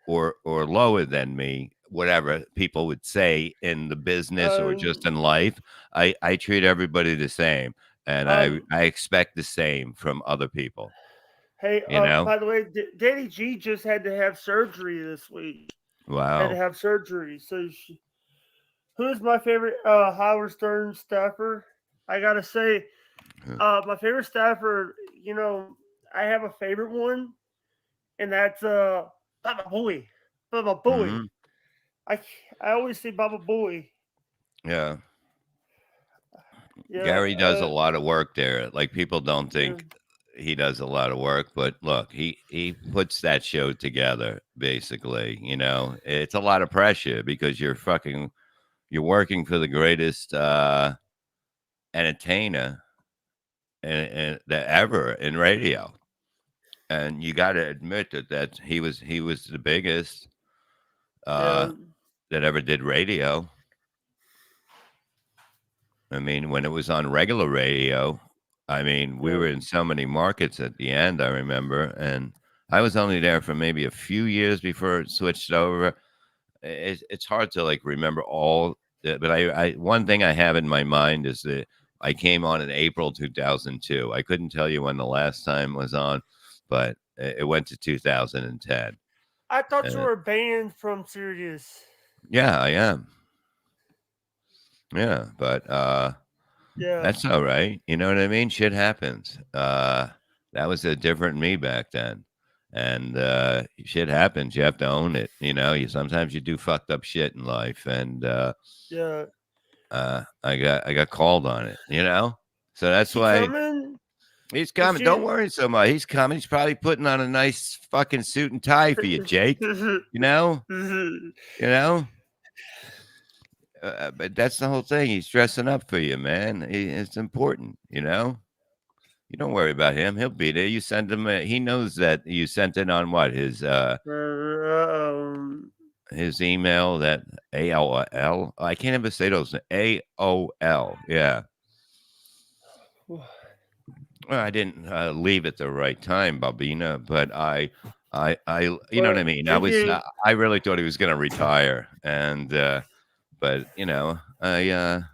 lower than me, whatever people would say in the business or just um in life. I treat everybody the same, and um I expect the same from other people. hey You know? by the way, Danny G just had to have surgery this week. Had to Wow. have surgery. Who's my favorite Howard Stern staffer? I gotta say, my favorite staffer. I have a favorite one, and that's Baba Booey. Baba Booey. Hmm. I I always say Baba Booey. Yeah. Yeah, Gary does a lot of work there. Like people don't yeah. think he does a lot of work, but look, he puts that show together basically, It's a lot of pressure because you're working for the greatest entertainer and that ever in radio. And you got to admit that he was the biggest uh, Yeah. that ever did radio. I mean, when it was on regular radio, I mean, we Yeah. were in so many markets at the end, I remember, and I was only there for maybe a few years before it switched over. It's hard to like remember all, but I one thing I have in my mind is that I came on in April 2002. I couldn't tell you when the last time was on, but it went to 2010. I thought you And were banned from Sirius. yeah, I am. Yeah, but Yeah. that's all right. You know what I mean? Shit happens. That was a different me back then. And shit happens. You have to own it. You know, you sometimes you do fucked up shit in life. And Yeah. I got called on it, you know? So Is that's she why coming? he's Is coming. she? Don't worry so much. He's coming. He's probably putting on a nice fucking suit and tie for you, Jake. You know? You know? But that's the whole thing. He's dressing up for you, man. It's important, you know? You don't worry about him. He'll be there. You send him. He knows that you sent it on what his email that AOL. I can't ever say those. AOL. Yeah. Well, I didn't leave at the right time, Bobina, but you know what I But mean. if you, I really thought he was going to retire, and but you know, I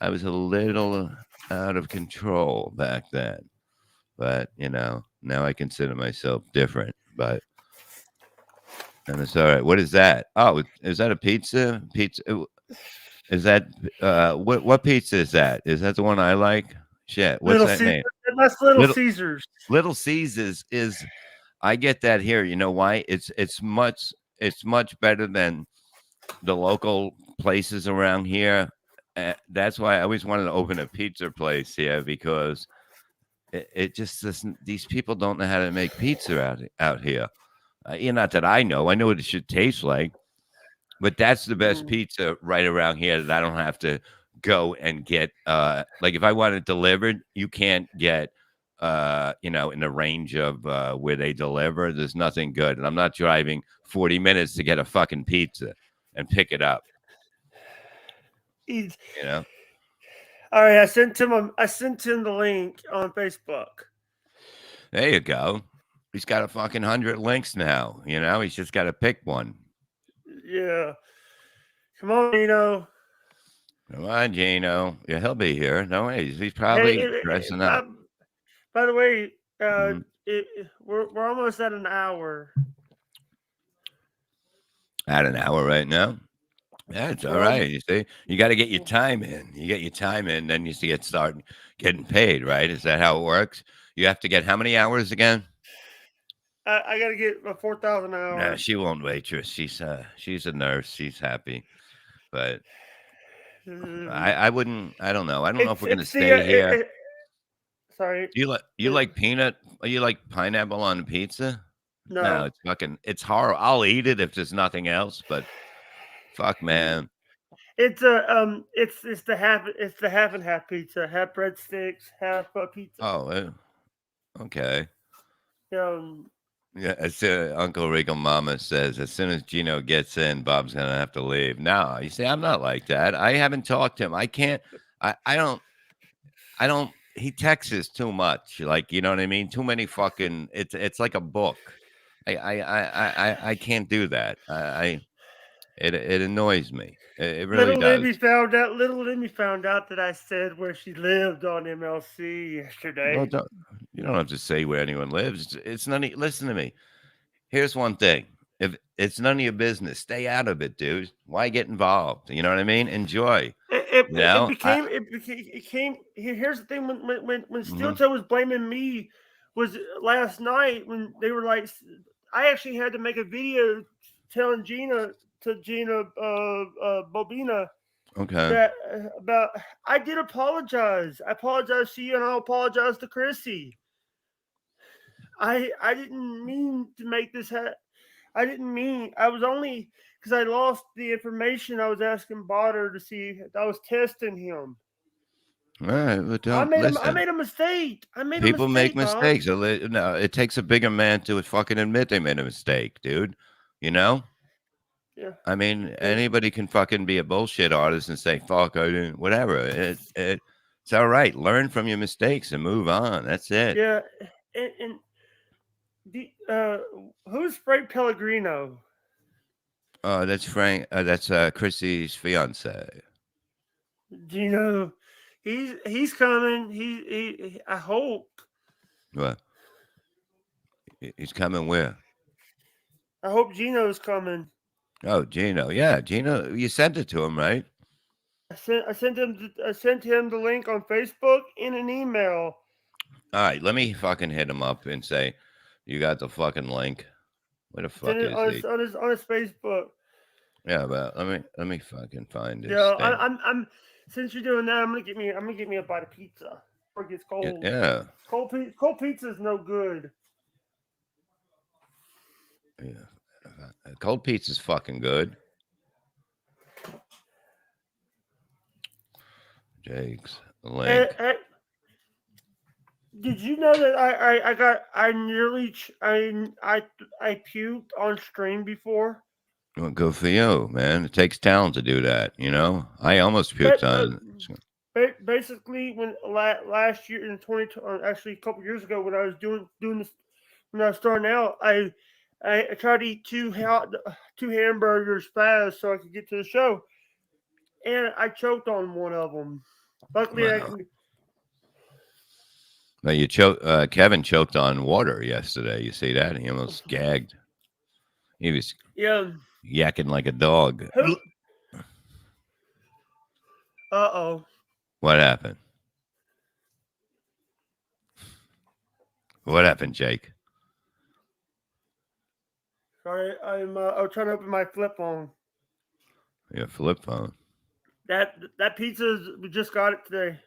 was a little out of control back then. But you know, now I consider myself different. But and it's all right. What is that? Oh, is that a pizza? Pizza? Is that what pizza is that? Is that the one I like? Shit, what's Little that Caesar, name? that's Little Little Caesars. Little Caesars is. I get that here. You know why? It's much better than the local places around here. That's why I always wanted to open a pizza place here because it just doesn't. These people don't know how to make pizza out here. Not that I know. I know what it should taste like, but that's the best Mm. pizza right around here that I don't have to go and get. Like if I want it delivered, you can't get. In the range of where they deliver, there's nothing good, and I'm not driving 40 minutes to get a fucking pizza and pick it up. He's, You know. all right, I sent him the link on Facebook. There you go. He's got a fucking 100 links now. You know, he's just got to pick one. Yeah. Come on, Nino. Come on, Gino. Yeah, he'll be here. No ways. He's Hey, probably dressing up. by the way, Mhm. we're almost at an hour. At an hour right now. Yeah, it's all We're right. almost, You see, you got to get your time in. You get your time in, then you get started getting paid, right? Is that how it works? You have to get how many hours again? I got to get my 4,000 No, hours. she won't waitress. She's a nurse. She's happy, but Mm. I wouldn't. I don't know. I don't know if we're gonna It's the stay here. sorry. You like peanut? You like pineapple on pizza? No, No. it's horrible. I'll eat it if there's nothing else, but fuck, man. It's the half and half pizza, half breadsticks, half pizza. Oh, okay. Um, Yeah, as Uncle Regal Mama says, as soon as Gino gets in, Bob's gonna have to leave. No, you see, I'm not like that. I haven't talked to him. I can't. I don't. I don't. He texts too much. Like you know what I mean. Too many fucking. It's like a book. I can't do that. It annoys me. It really does. Little Lemmy found out that I said where she lived on MLC Well, yesterday. you don't have to say where anyone lives. It's none. Listen to me. Here's one thing. If it's none of your business, stay out of it, dude. Why get involved? You know what I mean? Enjoy. You It know? became it came. Here's the thing: when Steel Mhm. Toe was blaming me, was last night when they were like, I actually had to make a video telling Gina Bobina Okay. that about I did apologize. I apologize to you, and I apologize to Chrissy. I didn't mean to make this. I didn't mean. I was only because I lost the information. I was asking Botter to see. I was testing him. All right, but I don't made listen. a mistake. I made People a make mistake, Bob. mistakes. No, it takes a bigger man to fucking admit they made a mistake, dude. You know? Yeah. I mean, Yeah. anybody can fucking be a bullshit artist and say, "Fuck, I didn't," whatever. It's all right. Learn from your mistakes and move on. That's it. Yeah. And who's Frank Pellegrino? That's Frank. That's Chrissy's fiance. Do you know he's coming? I hope. Well, he's coming where? I hope Gino's coming. Oh, Gino. Yeah, Gino. You sent it to him, right? I sent him the link on Facebook in an email. All right, let me fucking hit him up and say, "You got the fucking link." Where the fuck Send it is he? on his Facebook. Yeah, but let me fucking find this Yeah, thing. I'm since you're doing that, I'm gonna get me a bite of pizza before it gets cold. Yeah, Cold pizza is no good. yeah. Cold pizza's fucking good. Jake's link. Did you know that I puked on stream before? Well, good for you, man. It takes talent to do that, you know? I almost puked on. Basically, when last year in 20, or actually a couple years ago, when I was doing this, when I was starting out, I tried to eat two hamburgers fast so I could get to the show, and I choked on one of them. Luckily, Wow. Now Kevin choked on water yesterday. You see that? He almost gagged. He was yakking like a dog. Uh-oh. What happened? What happened, Jake? Sorry, I was trying to open my flip phone. Your flip phone. That pizza, we just got it today.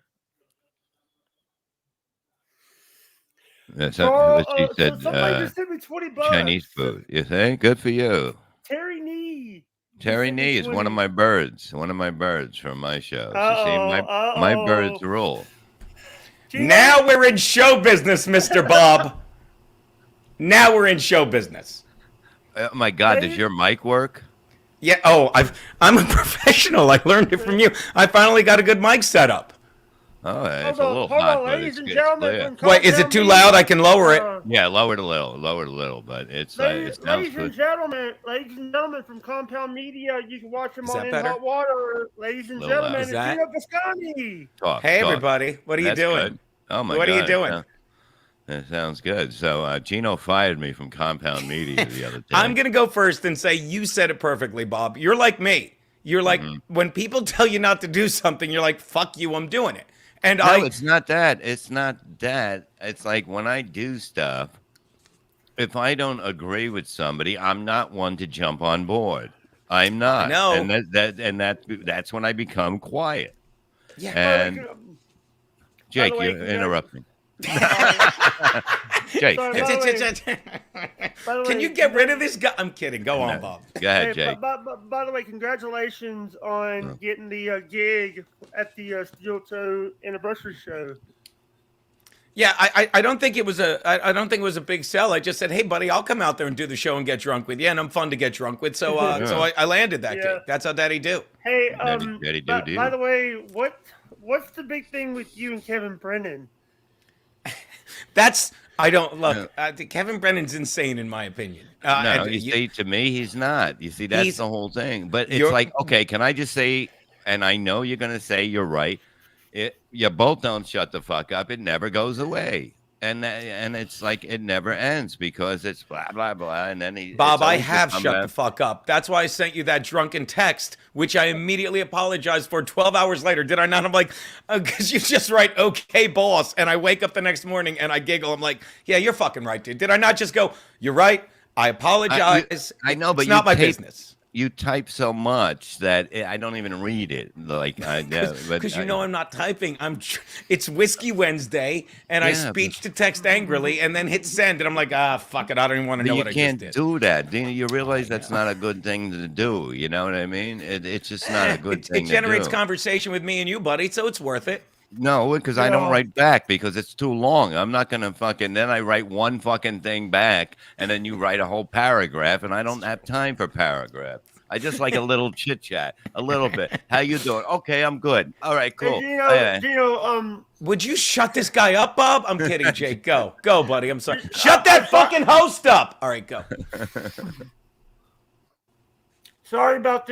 That's what she said. Somebody just sent me $20. Chinese food. You think? Good for you. Terry Nee. Terry Nee is one of my birds. One of my birds from my show. My birds rule. Now we're in show business, Mr. Bob. Now we're in show business. Oh my God, does your mic work? Yeah. Oh, I'm a professional. I learned it from you. I finally got a good mic set up. Oh, it's a little hot, but it's clear. Wait, is it too loud? I can lower it. Yeah, lower it a little, but it sounds good. Ladies and gentlemen from Compound Media, you can watch them on In Hot Water. Ladies and gentlemen, it's Gino Biscotti. Hey, everybody. What are you doing? Good. Oh, my God. What are you doing? That sounds good. So Gino fired me from Compound Media the other day. I'm going to go first and say you said it perfectly, Bob. You're like me. You're like, when people tell you not to do something, you're like, fuck you, I'm doing it. And it's not that. It's not that. It's like when I do stuff, if I don't agree with somebody, I'm not one to jump on board. I'm not. No. And that's when I become quiet. Yeah. And Jake, you're interrupting. Jake, can you get rid of this guy? I'm kidding. Go on, Bob. Go ahead, Jake. By the way, congratulations on getting the gig at the Steel Toe anniversary show. Yeah, I don't think it was a big sell. I just said, hey, buddy, I'll come out there and do the show and get drunk with you, and I'm fun to get drunk with. So I landed that gig. That's how Daddy do. Hey, by the way, what's the big thing with you and Kevin Brennan? Kevin Brennan's insane in my opinion. No, you see, to me, he's not. You see, that's the whole thing. But it's like, okay, can I just say, and I know you're going to say you're right. You both don't shut the fuck up. It never goes away. And it's like it never ends because it's blah, blah, blah. And then Bob, I have shut the fuck up. That's why I sent you that drunken text, which I immediately apologized for 12 hours later. Did I not? I'm like, because you just write, okay, boss. And I wake up the next morning and I giggle. I'm like, yeah, you're fucking right, dude. Did I not just go, you're right. I apologize. I know, but it's not my business. You type so much that I don't even read it. Like, because I'm not typing. It's Whiskey Wednesday, and I speech to text angrily, and then hit send, and I'm like, fuck it, I don't even want to know what I just did. You can't do that. You realize that's not a good thing to do. You know what I mean? It's just not a good thing. It generates conversation with me and you, buddy, so it's worth it. No, because I don't Yeah. write back because it's too long. I'm not gonna fucking then I write one fucking thing back and then you write a whole paragraph and I don't have time for paragraph. I just like a little chit chat, a little bit. How you doing? Okay, I'm good. All right, Hey, cool. Gino, Would you shut this guy up, Bob? I'm kidding, Jake. Go, buddy. I'm sorry. Shut that fucking host up. All right, go. sorry about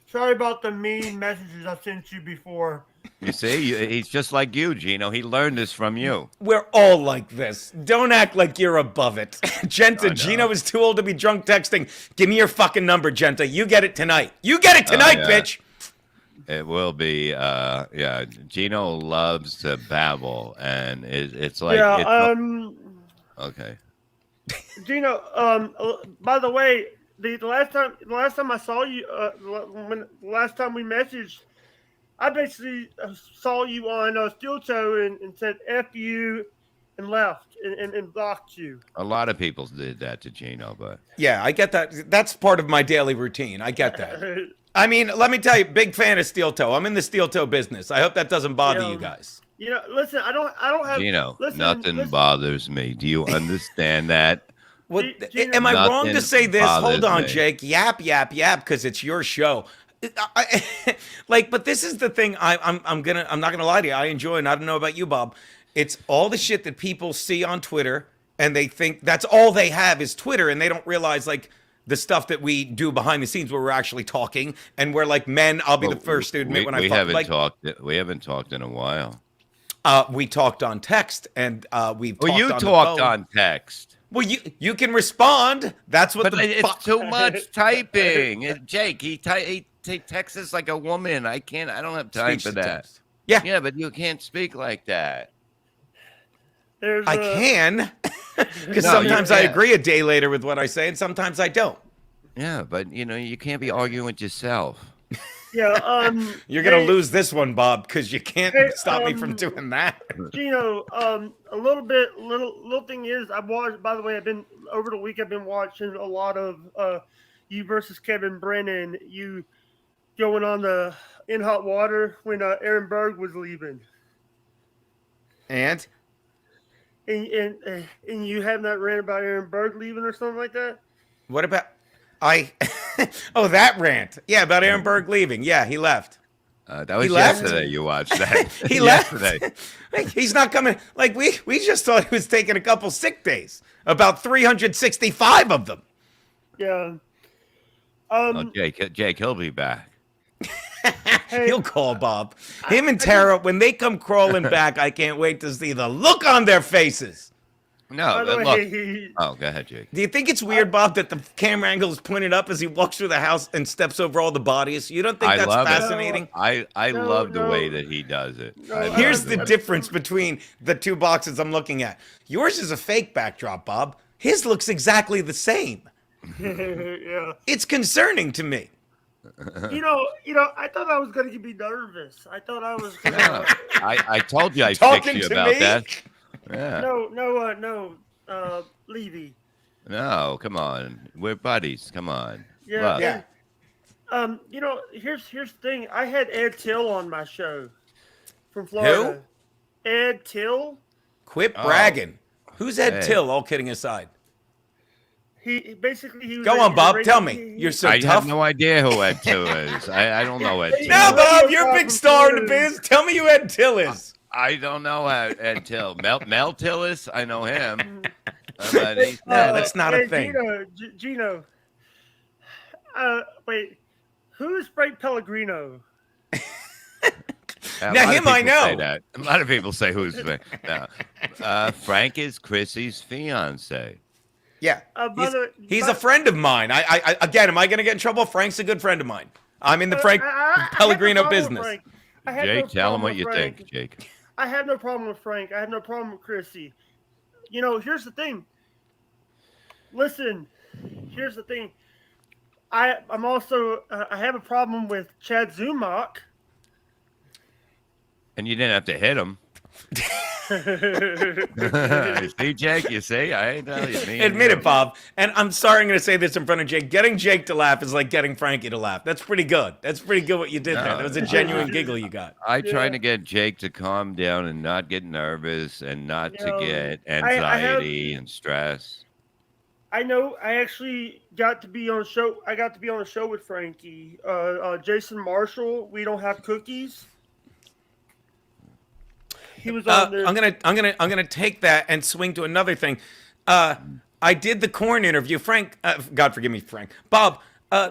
sorry about the mean messages I sent you before. You see, he's just like you, Gino. He learned this from you. We're all like this. Don't act like you're above it. Genta, I know. Gino is too old to be drunk texting. Give me your fucking number, Genta. You get it tonight. You get it tonight, yeah. bitch. It will be, yeah. Gino loves to babble, and it's like, Yeah, okay. Gino, by the way, the last time I saw you, last time we messaged, I basically saw you on Steel Toe and said F you and left and blocked you. A lot of people did that to Gino, but Yeah, I get that. That's part of my daily routine. I get that. I mean, let me tell you, big fan of Steel Toe. I'm in the Steel Toe business. I hope that doesn't bother Yeah. you guys. You know, listen, I don't have Gino, listen, nothing listen. bothers me. Do you understand that? What, Gino- am I wrong to Nothing say this? Hold bothers on, me. Jake. Yap, because it's your show. But this is the thing. I'm not gonna lie to you. I enjoy, and I don't know about you, Bob. It's all the shit that people see on Twitter, and they think that's all they have is Twitter, and they don't realize like the stuff that we do behind the scenes where we're actually talking, and we're like men. I'll be the first to admit when I we fuck, haven't like talked. We haven't talked in a while. we talked on text, and we've Well, talked you on the talked phone. on text. Well, you can respond. That's what But the it's too much typing. Jake, he texts us like a woman. I can't. I don't have time Speech for to that. text. Yeah, Yeah, but you can't speak like that. There's I can. Because No, you sometimes I can't. agree a day later with what I say, and sometimes I don't. Yeah, but you can't be arguing with yourself. Yeah, You're gonna hey, lose this one, Bob, because you can't Hey, stop me from doing that. Gino, a little thing is I watched. By the way, over the week I've been watching a lot of you versus Kevin Brennan. You going on the in hot water when Aaron Berg was leaving, And and you having that rant about Aaron Berg leaving or something like that. what about I? Oh, that rant. Yeah, about Aaron Berg leaving. Yeah, he left. That was left? yesterday. You watched that. He left. Yesterday. Like, he's not coming. Like we just thought he was taking a couple sick days. About 365 of them. Yeah. Oh, Jake, he'll be back. Hey, He'll call Bob. Him and Tara, when they come crawling back, I can't wait to see the look on their faces. No, by the look. way, Oh, go ahead, Jake. Do you think it's weird, Bob, that the camera angle is pointed up as he walks through the house and steps over all the bodies? You don't think I that's love it. fascinating? I No, love the way no. that he does it. No, I love Here's it. the difference between the two boxes I'm looking at. Yours is a fake backdrop, Bob. His looks exactly the same. yeah. It's concerning to me. You know, I thought I was going to be nervous. I thought I was going Yeah. to. I told you I'd fix Talking you to about me? that. Yeah. No, Levy. No, come on. We're buddies. Come on. Yeah, Look. Yeah. Here's the thing. I had Ed Till on my show from Florida. Ed Till. Quit Oh. bragging. Who's Ed Hey. Till, all kidding aside? He basically he was. Go on, Bob. Tell me. You're so I tough. have no idea who Ed Till is. I don't know Ed Till. No, No, Bob, you're a Bob big from star in the Florida. biz. Tell me who Ed Till is. I don't know Ed Till. Mel Tillis, I know him. But he's No, not- that's not a hey, thing. Gino. Wait. Who's Frank Pellegrino? a Now, lot of him I people say know. that. A lot of people say who's no. Frank is Chrissy's fiance. Yeah. By the way, He's a friend of mine. I again, am I going to get in trouble? Frank's a good friend of mine. I'm in the Frank I have no Pellegrino problem with business. Frank. I have no Jake, tell him problem what with you Frank. think, Jake. I have no problem with Frank. I have no problem with Chrissy. You know, here's the thing. Listen, here's the thing. I'm also I have a problem with Chad Zumach. And you didn't have to hit him. You see, Jake, you see, I ain't telling you. Me and Admit you. it, Bob. And I'm sorry I'm going to say this in front of Jake. Getting Jake to laugh is like getting Frankie to laugh. That's pretty good. That's pretty good what you did there. No, That was a I- genuine giggle you got. I try Yeah. to get Jake to calm down and not get nervous and not to You know, get I have- anxiety and stress. I know. I actually got to be on a show. I got to be on a show with Frankie. Jason Marshall. We don't have cookies. He was on there. I'm gonna take that and swing to another thing. I did the corn interview. Frank, God forgive me, Frank. Bob,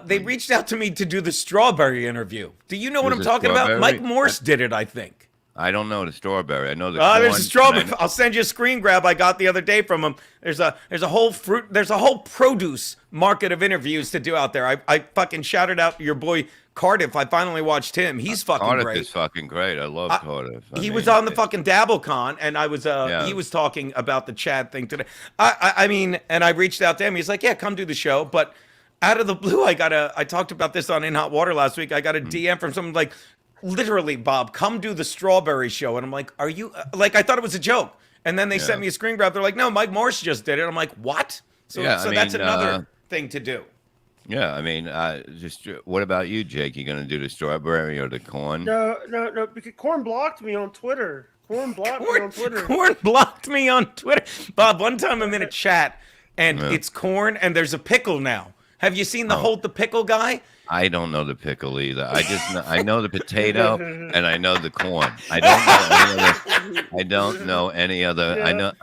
they reached out to me to do the strawberry interview. Do you know what Was I'm it talking about? strawberry? Mike Morse did it, I think. I don't know the strawberry. I know the There's corn, a and strawberry. I- I'll send you a screen grab I got the other day from him. There's a whole fruit. There's a whole produce market of interviews to do out there. I fucking shouted out your boy Cardiff. I finally watched him. He's fucking Cardiff great. is fucking great. I love Cardiff. He was on the fucking DabbleCon, and I was he was talking about the Chad thing today. I mean, and I reached out to him. He's like, "Yeah, come do the show." But out of the blue, I talked about this on In Hot Water last week. I got a DM from someone like, literally, Bob, come do the strawberry show, and I'm like, "Are you like?" I thought it was a joke, and then they sent me a screen grab. They're like, "No, Mike Morse just did it." I'm like, "What?" So Yeah, so I that's mean, another thing to do. Yeah, I mean, just what about you, Jake? You gonna do the strawberry or the corn? No. Because Corn blocked me on Twitter. Corn blocked me on Twitter. Corn blocked me on Twitter. Bob, one time I'm in a chat and Yeah. it's Corn and there's a pickle now. Have you seen the Hold the Pickle guy? I don't know the pickle either. I know the potato and I know the corn. I don't know any other. I know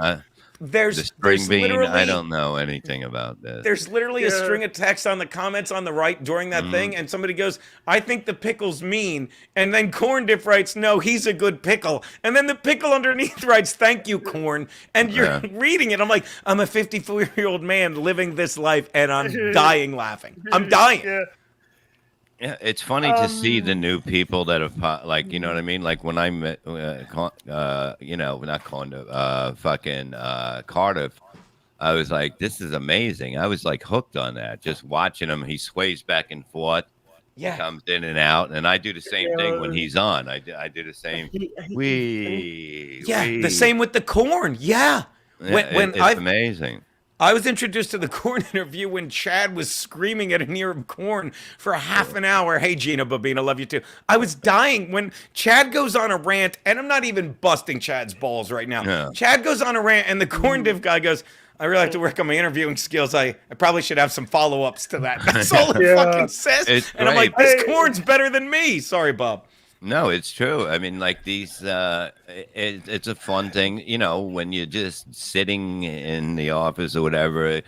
There's the string there's bean. literally- I don't know anything about this. There's literally a Yeah. string of text on the comments on the right during that thing, and somebody goes, "I think the pickle's mean," and then Corn Dip writes, "No, he's a good pickle," and then the pickle underneath writes, "Thank you, Corn," and you're Yeah. reading it. I'm like, I'm a 54-year-old man living this life, and I'm dying laughing. I'm dying. Yeah. Yeah, it's funny to see the new people that have like, you know what I mean? Like when I met, you know, not Condo, fucking Cardiff. I was like, this is amazing. I was like hooked on that, just watching him. He sways back and forth, Yeah. comes in and out, and I do the same thing when he's on. I do the same. Yeah, the same with the Corn. Yeah. When it's I've amazing. I was introduced to the Corn interview when Chad was screaming at an ear of corn for a half an hour. Hey, Gina Babina, love you too. I was dying when Chad goes on a rant, and I'm not even busting Chad's balls right now. Yeah. Chad goes on a rant, and the Corn div guy goes, I really have to work on my interviewing skills. I probably should have some follow-ups to that. That's all it Yeah. fucking says. It's And I'm like, great. this Corn's better than me. Sorry, Bob. No, it's true. I mean, like these, it's a fun thing, you know, when you're just sitting in the office or whatever.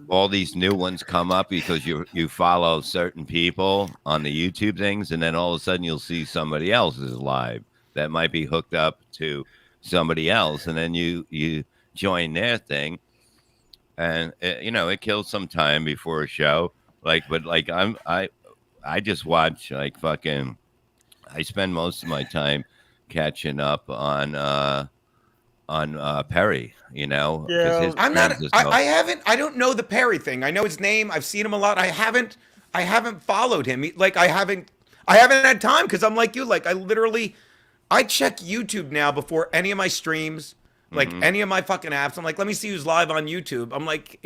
All these new ones come up because you follow certain people on the YouTube things, and then all of a sudden you'll see somebody else's live that might be hooked up to somebody else, and then you join their thing, and you know, it kills some time before a show. But I just watch like fucking. I spend most of my time catching up on Perry. You know, 'cause Yeah. his I'm not. friends is no- I haven't. I don't know the Perry thing. I know his name. I've seen him a lot. I haven't followed him. Like I haven't had time because I'm like you. Like I check YouTube now before any of my streams, like any of my fucking apps. I'm like, let me see who's live on YouTube. I'm like,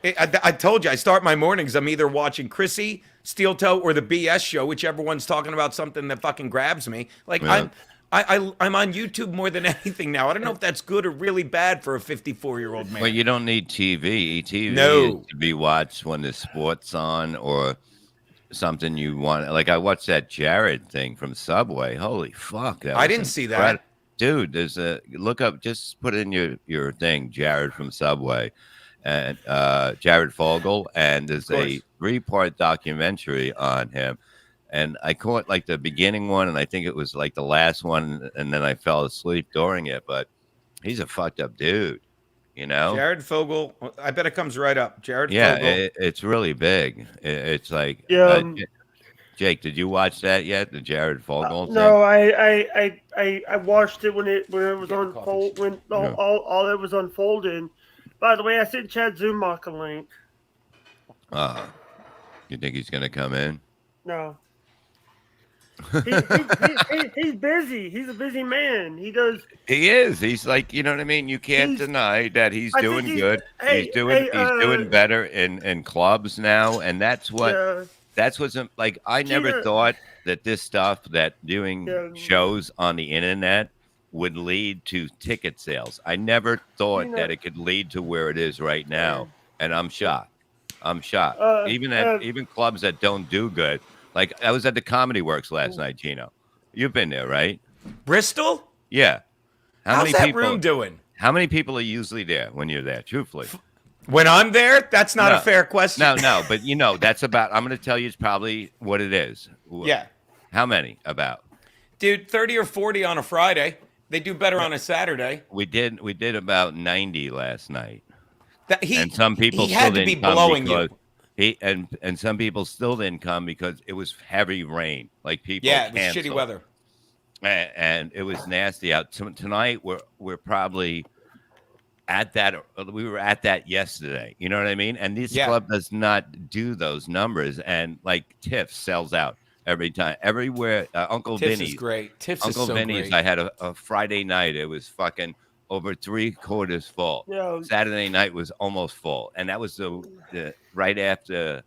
I told you, I start my mornings. I'm either watching Chrissy, Steel Toe, or the BS show, whichever one's talking about something that fucking grabs me. Like Yeah. I'm on YouTube more than anything now. I don't know if that's good or really bad for a 54-year-old man. But you don't need TV. TV No. is to be watched when the sport's on or something you want. Like I watched that Jared thing from Subway. Holy fuck! I didn't see that. Dude, there's a look up. Just put in your thing, Jared from Subway, and Jared Fogle, and there's a 3-part documentary on him. And I caught like the beginning one, and I think it was like the last one, and then I fell asleep during it. But he's a fucked up dude, you know. Jared Fogle. I bet it comes right up. Jared Yeah, Fogle. it's really big. It's like, Yeah, Jake, did you watch that yet? The Jared Fogle thing? No, I watched it when it was Get coffee. when Yeah. all that was unfolding. By the way, I sent Chad Zumach a link. You think he's gonna come in? No. He's busy. He's a busy man. He does. He is. He's like, you know what I mean? You can't He's- deny that he's I think doing he's- good. hey, he's doing hey, better in clubs now, and that's what Yeah, that's what's like. I never Gina- thought that this stuff, that doing Yeah. shows on the internet, would lead to ticket sales. I never thought Gina- that it could lead to where it is right now, and I'm shocked. I'm shocked. Even clubs that don't do good. Like I was at the Comedy Works last night, Gino. You've been there, right? Bristol? Yeah. How's that room doing? How many people are usually there when you're there? Truthfully. When I'm there, that's not No. a fair question. No, but that's about. I'm going to tell you, it's probably what it is. Yeah. How many? About. Dude, 30 or 40 on a Friday. They do better on a Saturday. We did about 90 last night. And some people he still had to be didn't come blowing because you. and some people still didn't come because it was heavy rain. Like people. Yeah, it was canceled. shitty weather. And it was nasty out. Tonight we're probably at that. We were at that yesterday. You know what I mean? And this club does not do those numbers. And like Tiff sells out every time, everywhere. Uncle Tiff's Vinny's is great. Tiff's Uncle is so Vinny's. great. I had a Friday night. It was fucking over 3/4 full. Yeah. Saturday night was almost full, and that was the right after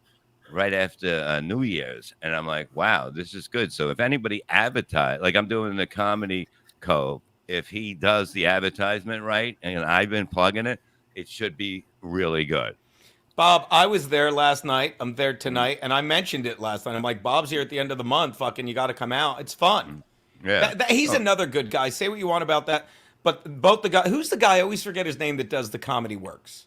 New Year's. And I'm like, wow, this is good. So if anybody advertise, like I'm doing the Comedy Co, if he does the advertisement right, and I've been plugging it, it should be really good. Bob, I was there last night. I'm there tonight, and I mentioned it last night. I'm like, Bob's here at the end of the month. Fucking, you got to come out. It's fun. Yeah, He's another good guy. Say what you want about that, but both the guy. Who's the guy? I always forget his name that does the Comedy Works.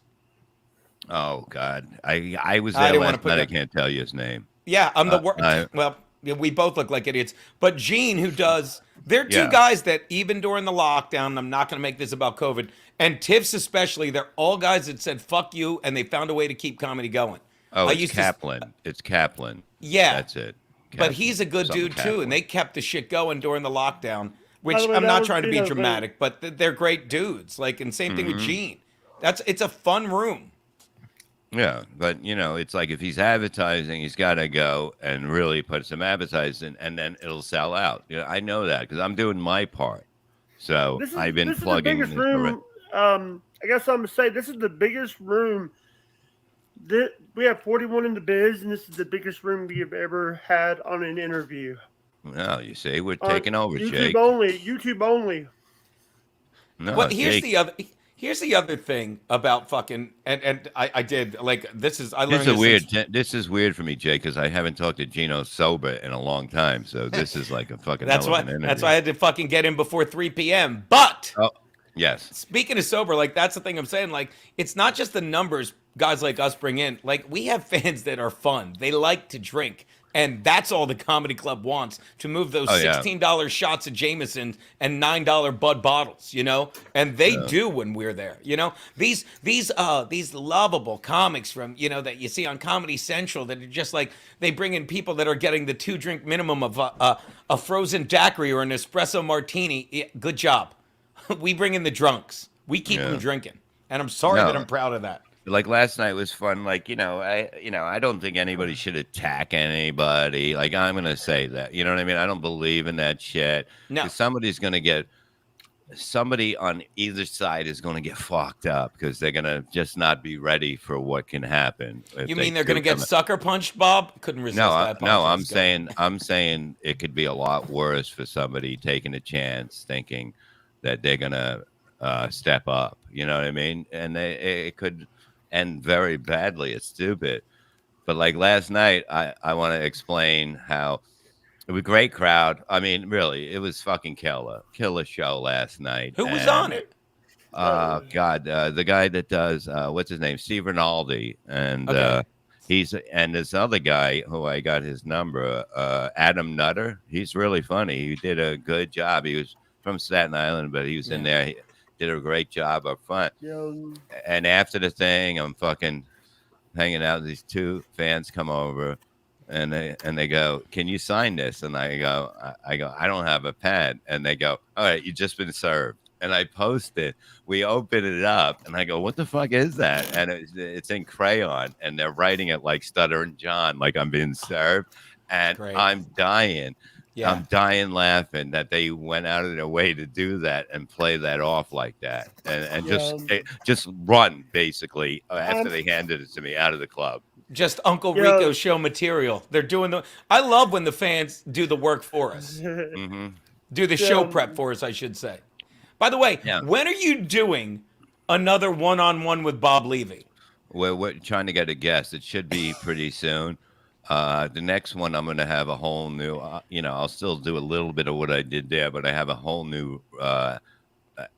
Oh God, I was I there didn't wanna last put night. I that- can't tell you his name. Yeah, I'm the worst. Well, we both look like idiots. But Gene, who does, they're two guys that even during the lockdown, I'm not going to make this about COVID, and Tiff's especially, they're all guys that said fuck you, and they found a way to keep comedy going. Oh, it's Kaplan. It's Kaplan. Yeah, that's it. But he's a good Something dude too, Kaplan. and they kept the shit going during the lockdown. Which By the way, I'm that not was trying to be Gino dramatic, but they're great dudes. Like, and same thing with Gene. It's a fun room. Yeah, but it's like if he's advertising, he's got to go and really put some advertising, and then it'll sell out. I know that because I'm doing my part. So I've been plugging. This is the biggest room. I guess I'm gonna say this is the biggest room. We have 41 in the biz, and this is the biggest room we have ever had on an interview. Well, you see, we're taking over, YouTube Jake. YouTube only. No, Well, here's Jake, the other thing about fucking and I did like this is I learned this is weird. since- This is weird for me, Jake, because I haven't talked to Gino sober in a long time. So this is like a fucking. That's hell why of an interview. that's why I had to fucking get in before 3 p.m. But Oh, yes. speaking of sober, like that's the thing I'm saying. Like it's not just the numbers guys like us bring in. Like we have fans that are fun. They like to drink. And that's all the comedy club wants, to move those $16 shots of Jameson and $9 Bud bottles, and they do when we're there. These lovable comics from that you see on Comedy Central that are just like they bring in people that are getting the 2-drink minimum of a frozen daiquiri or an espresso martini. Yeah, good job. We bring in the drunks. We keep them drinking, and I'm sorry that I'm proud of that. Like last night was fun. Like I don't think anybody should attack anybody. Like I'm gonna say that. You know what I mean? I don't believe in that shit. No. 'Cause somebody on either side is gonna get fucked up because they're gonna just not be ready for what can happen. You mean they're gonna get sucker punched, Bob? Couldn't resist that. No. I'm saying it could be a lot worse for somebody taking a chance, thinking that they're gonna step up. You know what I mean? And it could end very badly. It's stupid. But like last night, I want to explain how it was a great crowd. I mean, really, it was fucking killer show last night. Who was on it? God, the guy that does what's his name, Steve Rinaldi, and and this other guy who I got his number, Adam Nutter. He's really funny. He did a good job. He was from Staten Island, but he was in there. He did a great job up front. And after the thing, I'm fucking hanging out. These two fans come over, and they go, "Can you sign this?" And I go, "I don't have a pen." And they go, "All right, you just been served." And I post it. We open it up, and I go, "What the fuck is that?" And it's in crayon, and they're writing it like Stuttering John, like I'm being served, and Great. I'm dying. Yeah. I'm dying laughing that they went out of their way to do that and play that off like that, and just run basically after they handed it to me out of the club. Just Uncle Yeah. Rico show material. They're doing the. I love when the fans do the work for us. Hmm. Do the show Yeah. prep for us, I should say. By the way, Yeah. when are you doing another one-on-one with Bob Levy? We're trying to get a guest. It should be pretty soon. The next one, I'm going to have a whole new, I'll still do a little bit of what I did there, but I have a whole new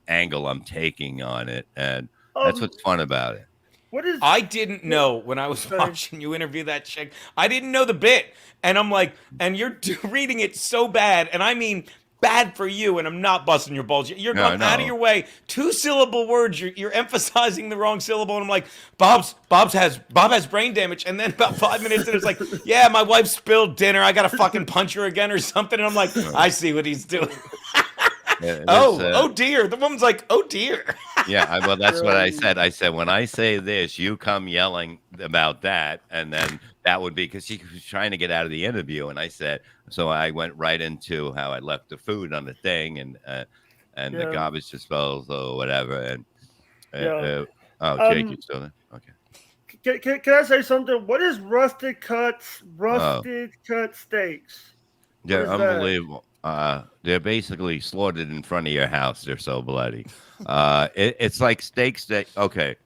angle I'm taking on it. And that's what's fun about it. What is? I didn't know when I was Sorry. watching you interview that chick. I didn't know the bit. And I'm like, and you're reading it so bad. And I mean, bad for you. And I'm not busting your balls. You're No, going out of no. your way. 2-syllable words. You're emphasizing the wrong syllable. And I'm like, Bob has brain damage. And then about 5 minutes in, it's like, yeah, my wife spilled dinner. I got to fucking punch her again or something. And I'm like, I see what he's doing. Yeah, Oh dear. The woman's like, oh dear. Yeah, well, that's what I said. I said, when I say this, you come yelling about that. And then that would be because she was trying to get out of the interview. And I said, so I went right into how I left the food on the thing and the garbage disposal or whatever. And Yeah. Jake, you still there? Okay. Can I say something? What is rusted cut steaks? They're is that? unbelievable. They're basically slaughtered in front of your house. They're so bloody. It's like steaks that, okay.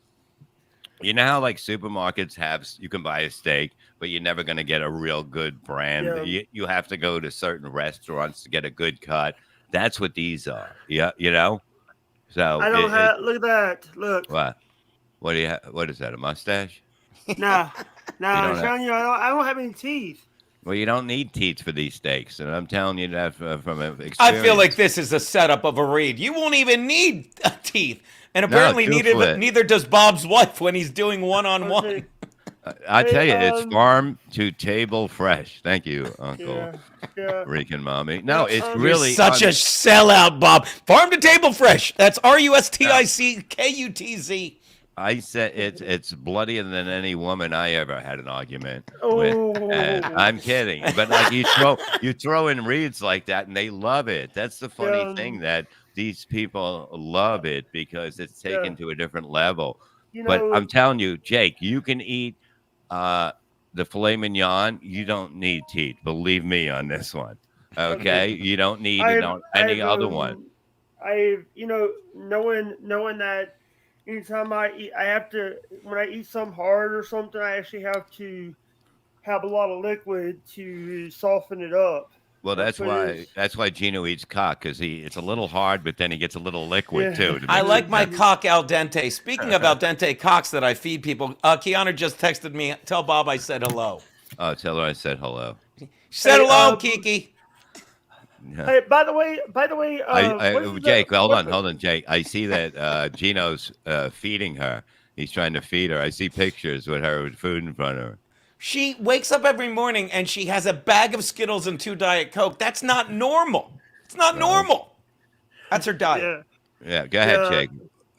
You know how like supermarkets you can buy a steak, but you're never going to get a real good brand. Yeah. You have to go to certain restaurants to get a good cut. That's what these are. Yeah, you know. So I don't have. Look at that. Look. What do you have? What is that? A mustache? Nah. don't I'm have- telling you, I don't have any teeth. Well, you don't need teeth for these steaks, and I'm telling you that from experience. I feel like this is a setup of a read. You won't even need teeth. And apparently toothless. neither does Bob's wife when he's doing one-on-one. Okay. I tell you, Hey, it's farm to table fresh. Thank you, Uncle Yeah. Rick and Mommy. No, it's You're really Such a sellout, Bob. Farm to table fresh. That's RUSTICKUTZ. I said it's bloodier than any woman I ever had an argument Oh. with. And I'm kidding, but like you throw in reads like that, and they love it. That's the funny Yeah. thing, that these people love it because it's taken Yeah. to a different level. You But know, I'm telling you, Jake, you can eat the filet mignon. You don't need teeth. Believe me on this one. Okay, you don't need any other one. Knowing that anytime I eat, when I eat something hard or something, I actually have to have a lot of liquid to soften it up. Well, That's what it is. that's why Gino eats cock, because it's a little hard, but then he gets a little liquid Yeah. too. to I mix like it my in. cock al dente. Speaking of al dente cocks that I feed people, Kiana just texted me. Tell Bob I said hello. Oh, tell her I said hello. She said Hey, hello, Kiki. Yeah. Hey, by the way, Jake, hold on, Jake. I see that Gino's feeding her. He's trying to feed her. I see pictures with her with food in front of her. She wakes up every morning and she has a bag of Skittles and 2 Diet Coke. That's not normal. It's not normal. That's her diet. Yeah. Yeah, go ahead, Yeah. Jake.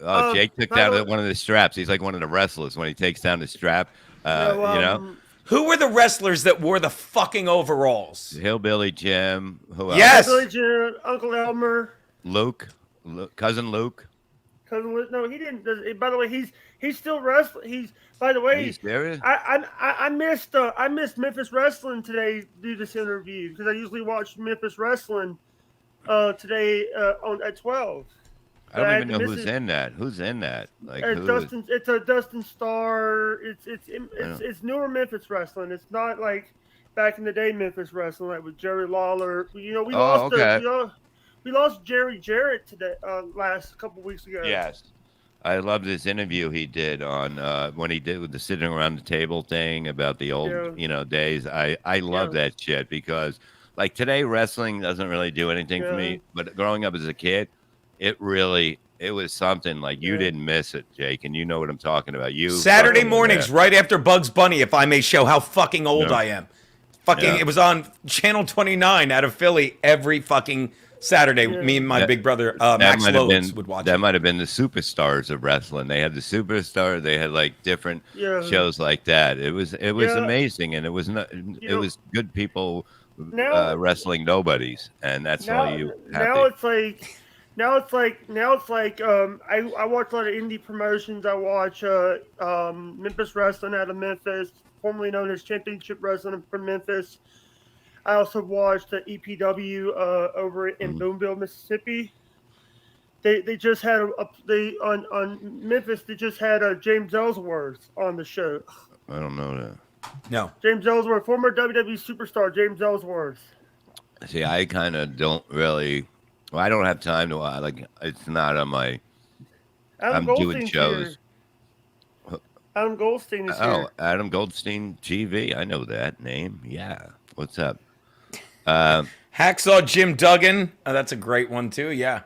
Oh, Jake took by down the way- one of the straps. He's like one of the wrestlers when he takes down the strap. You know, Who were the wrestlers that wore the fucking overalls? Hillbilly Jim. Who else? Yes. Billy Jim, Uncle Elmer, Luke, cousin Luke. cousin. No, he didn't. By the way, he's still wrestling. By the Are way, you serious? I missed Memphis Wrestling today due to this interview because I usually watch Memphis Wrestling today at 12. I don't I even know miss who's it. in that. Who's in that? Like who is- It's a Dustin Starr. It's newer Memphis Wrestling. It's not like back in the day Memphis Wrestling like with Jerry Lawler. We lost okay. we lost Jerry Jarrett today last couple weeks ago. Yes. I love this interview he did on when he did with the sitting around the table thing about the old, days. I love that shit because like today wrestling doesn't really do anything for me, but growing up as a kid, it was something like you didn't miss it, Jake, and you know what I'm talking about. You Saturday fucking were mornings, there. right after Bugs Bunny, if I may show how fucking old Yeah. I am. Fucking, Yeah. it was on Channel 29 out of Philly every fucking Saturday. Yeah. Me and my That- big brother That Max might have Lowe's been would watch that it. might have been the superstars of wrestling. They had the superstar. They had like different Yeah. shows like that. It was Yeah. amazing, and it was not. It know- was good people Now- wrestling nobodies, and that's all you have now to. it's like I watch a lot of indie promotions. I watch Memphis Wrestling out of Memphis, formerly known as Championship Wrestling from Memphis. I also watched the EPW over in Boonville, Mississippi. They just had on Memphis. They just had James Ellsworth on the show. I don't know that. No. James Ellsworth, former WWE superstar James Ellsworth. See, I kind of don't really. Well, I don't have time to like. It's not on my. Adam I'm doing Goldstein's shows. Here. Adam Goldstein is Oh, here. Adam Goldstein TV. I know that name. Yeah. What's up? Hacksaw Jim Duggan. Oh, that's a great one too. Yeah.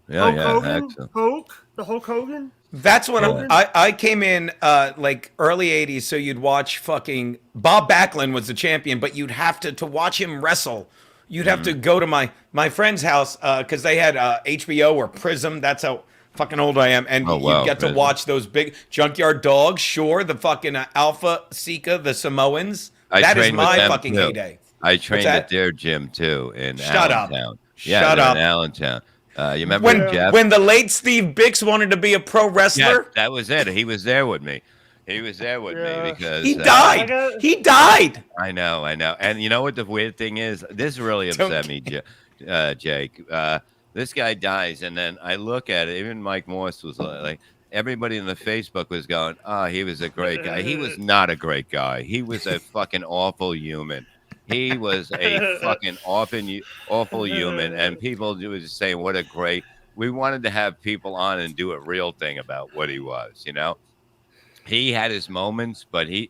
Yeah, Hulk yeah. Hogan? Excellent. The Hulk Hogan? That's when Yeah. I came in like early 80s, so you'd watch fucking Bob Backlund was the champion, but you'd have to watch him wrestle. You'd have to go to my friend's house because they had HBO or Prism. That's how fucking old I am. And Oh, wow, you'd get to Prism. watch those big Junkyard Dogs, sure, the fucking Alpha Sika, the Samoans. I That is trained with my them, fucking too. heyday. I trained that? at their gym too in Shut up. Allentown. Shut Yeah, they're up. in Allentown. You remember When Jeff? when the late Steve Bix wanted to be a pro Yeah, wrestler, that was it. He was there with me. He was there with Yeah. me because he I died. got- He died. I know. And you know what the weird thing is? This really Don't upset me, Jake. This guy dies, and then I look at it. Even Mike Morse was like, everybody in the Facebook was going, "Oh, he was a great guy." He was not a great guy. He was a fucking awful human. He was a fucking awful human, and people were just saying, "What a great." We wanted to have people on and do a real thing about what he was. You know, he had his moments, but Hey,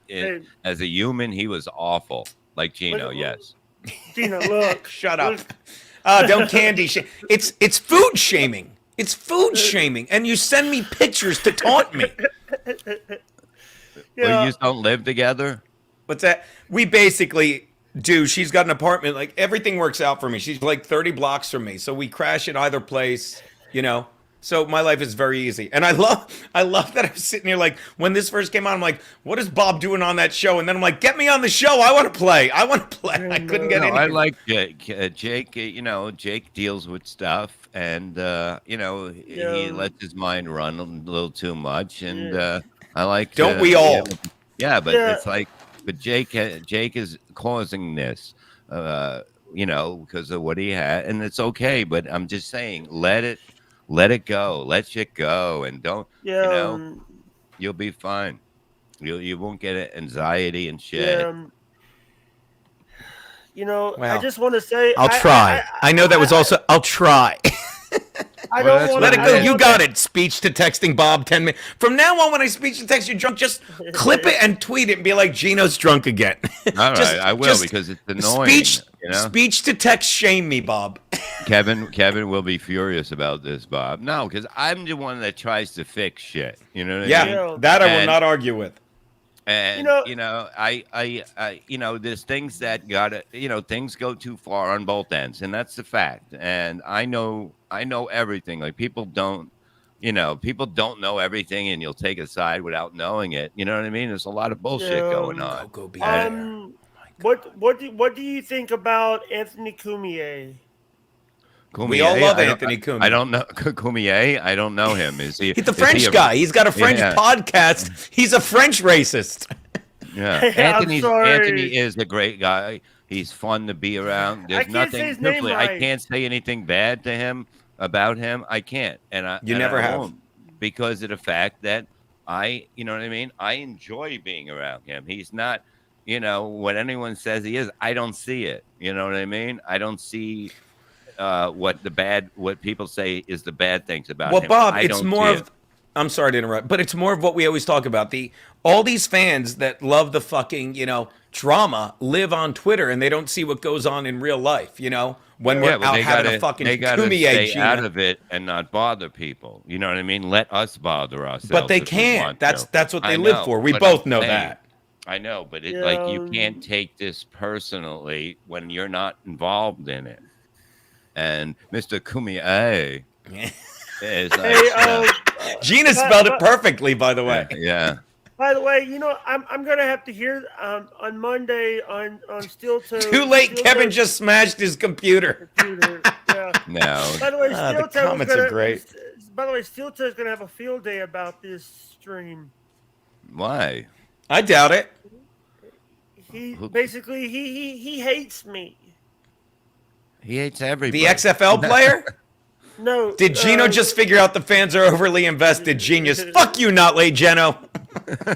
as a human, he was awful. Like Gino, Look- yes. Gina, look. Shut up. Look, Don't candy shame. It's food shaming. It's food shaming, and you send me pictures to taunt me. yeah, Well, you just don't live together. What's that? We basically do. She's got an apartment. Like everything works out for me. She's like 30 blocks from me, so we crash at either place. You know. So my life is very easy, and I love that I'm sitting here like when this first came out, I'm like, what is Bob doing on that show? And then I'm like, get me on the show. I want to play. I couldn't get No, any. I like Jake. Jake, you know, Jake deals with stuff, and you know, he Yeah. lets his mind run a little too much, and Yeah. I like. Don't we all? Yeah, but Yeah. it's like, but Jake is causing this, you know, because of what he had, and it's okay. But I'm just saying, let it go, let shit go, and don't. yeah, You know, you'll be fine. You won't get anxiety and shit. yeah. You know, Well, I just want to say, I'll try. I know that was also. I'll try. I Well, don't that's want Let what it I go. did. You got it. Speech to texting Bob 10 minutes. From now on, when I speech to text you drunk, just clip it and tweet it and be like, Gino's drunk again. All right, Just- I will just because it's annoying. Speech, you know, speech to text shame me, Bob. Kevin will be furious about this, Bob. No, because I'm the one that tries to fix shit. You know what I Yeah, mean? Yeah. that I will And- not argue with. And You know- I you know, there's things that gotta, you know, things go too far on both ends, and that's the fact. And I know everything. Like people don't know everything, and you'll take a side without knowing it. You know what I mean? There's a lot of bullshit Yeah. going on. Go be there. What do you think about Anthony Cumier? We all love I don't- Anthony Cumia. I don't know Cumier. I don't know him. Is he? He's the is French he a- guy. He's got a French Yeah. podcast. He's a French racist. Yeah, I'm sorry. Anthony is a great guy. He's fun to be around. There's I can't say nothing. his name Truthfully, I right. can't say anything bad to him about him. I can't, and I You and never I have. won't, because of the fact that you know what I mean. I enjoy being around him. He's not, you know, what anyone says he is. I don't see it. You know what I mean? I don't see what people say is the bad things about Well, him. Bob, I it's don't more see of. it. I'm sorry to interrupt, but it's more of what we always talk about. All these fans that love the fucking, drama live on Twitter and they don't see what goes on in real life, when we're but out they having gotta, a fucking they gotta Cumier, stay Gina. out of it and not bother people. You know what I mean? Let us bother ourselves. But they if we can't. want That's to. what they I live know, for. We but both I'm know saying- that. I know, but it's like you Yeah. can't take this personally when you're not involved in it. And Mr. Cumier is like, Hey, Gina spelled it perfectly, by the way. yeah. By the way, I'm gonna have to hear on Monday on Steel Toe. Too late. Steel Kevin Toe just smashed his computer. computer. Yeah. No. By the way, Ah, the Steel Toe comments are great. By the way, Steel Toe is gonna have a field day about this stream. Why? I doubt it. He basically he hates me. He hates everybody. The XFL player? No. Did Gino just figure out the fans are overly invested? Genius. Fuck you, not late, Geno.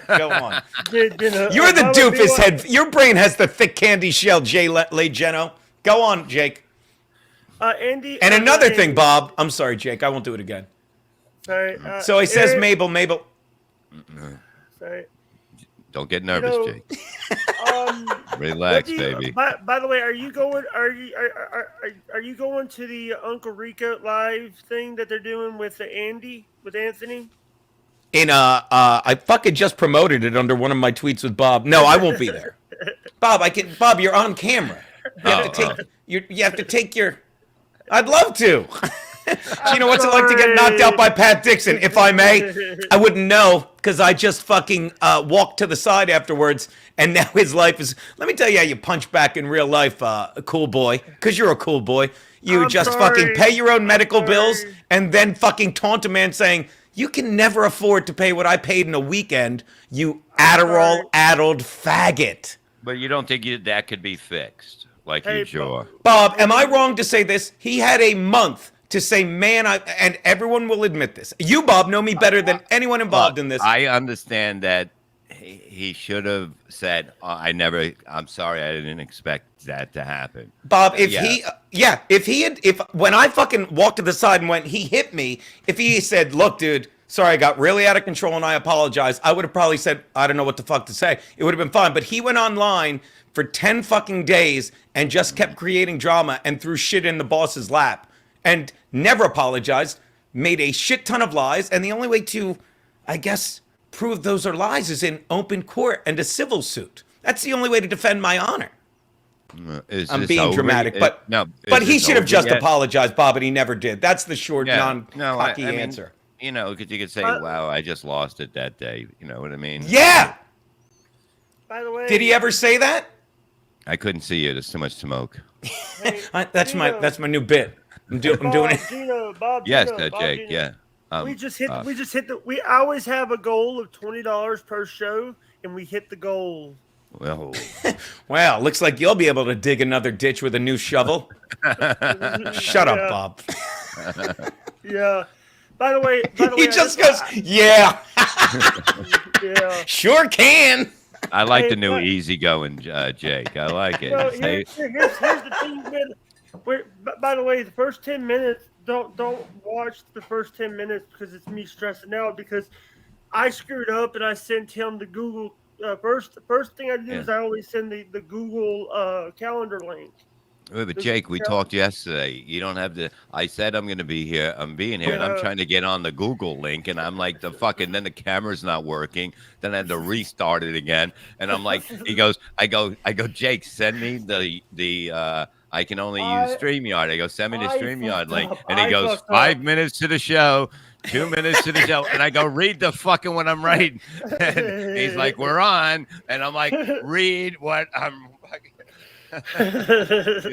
Go on. You're the doofus head. Your brain has the thick candy shell, late Geno. Go on, Jake. Andy. And another thing, Bob. I'm sorry, Jake. I won't do it again. Sorry. So he says, Eric, Mabel. Sorry. Don't get nervous, Jake. Relax, baby. By the way, are you going? Are you going to the Uncle Rico live thing that they're doing with Anthony? I fucking just promoted it under one of my tweets with Bob. No, I won't be there. Bob, you're on camera. You have to take your. I'd love to. Do you know what's it like to get knocked out by Pat Dixon? If I may, I wouldn't know because I just fucking walked to the side afterwards, and now his life is. Let me tell you how you punch back in real life, a cool boy, because you're a cool boy. You fucking pay your own medical bills and then fucking taunt a man saying, you can never afford to pay what I paid in a weekend, you Adderall-addled faggot. But you don't think that could be fixed, like you sure? Bob, am I wrong to say this? He had a month to say, man, and everyone will admit this. You, Bob, know me better than anyone involved in this. I understand that he should have said, I'm sorry, I didn't expect that to happen. Bob, if when I fucking walked to the side and went, he hit me, if he said, look, dude, sorry, I got really out of control and I apologize, I would have probably said, I don't know what the fuck to say. It would have been fine. But he went online for 10 fucking days and just kept creating drama and threw shit in the boss's lap. And never apologized, made a shit ton of lies, and the only way to, I guess, prove those are lies is in open court and a civil suit. That's the only way to defend my honor. I'm being dramatic, but he should have just apologized, Bob, and he never did. That's the short, non-cocky answer. You know, because you could say, wow, I just lost it that day. You know what I mean? Yeah! By the way... Did he ever say that? I couldn't see you. There's too much smoke. Hey, that's my new bit. I'm doing it. Bob, yes, Bob, Jake. Yeah. We always have a goal of $20 per show, and we hit the goal. Well, well, looks like you'll be able to dig another ditch with a new shovel. Shut up, Bob. Yeah. By the way, he just goes, yeah. Yeah. Sure can. I like the new easygoing Jake. I like it. Well, here's the thing, man. By the way, the first 10 minutes, don't watch the first 10 minutes because it's me stressing out because I screwed up and I sent him the Google. The first thing I do is I always send the Google calendar link. Wait, but Jake, we talked yesterday. You don't have to. I said I'm going to be here. I'm being here, and I'm trying to get on the Google link, and I'm like, then the camera's not working. Then I had to restart it again, and I'm like, I go, Jake, send me the I can only use StreamYard. I go, send me the StreamYard link, and he goes, 5 minutes to the show. 2 minutes to the show, and I go, read the fucking what I'm writing. And he's like, we're on, and I'm like, read what I'm. You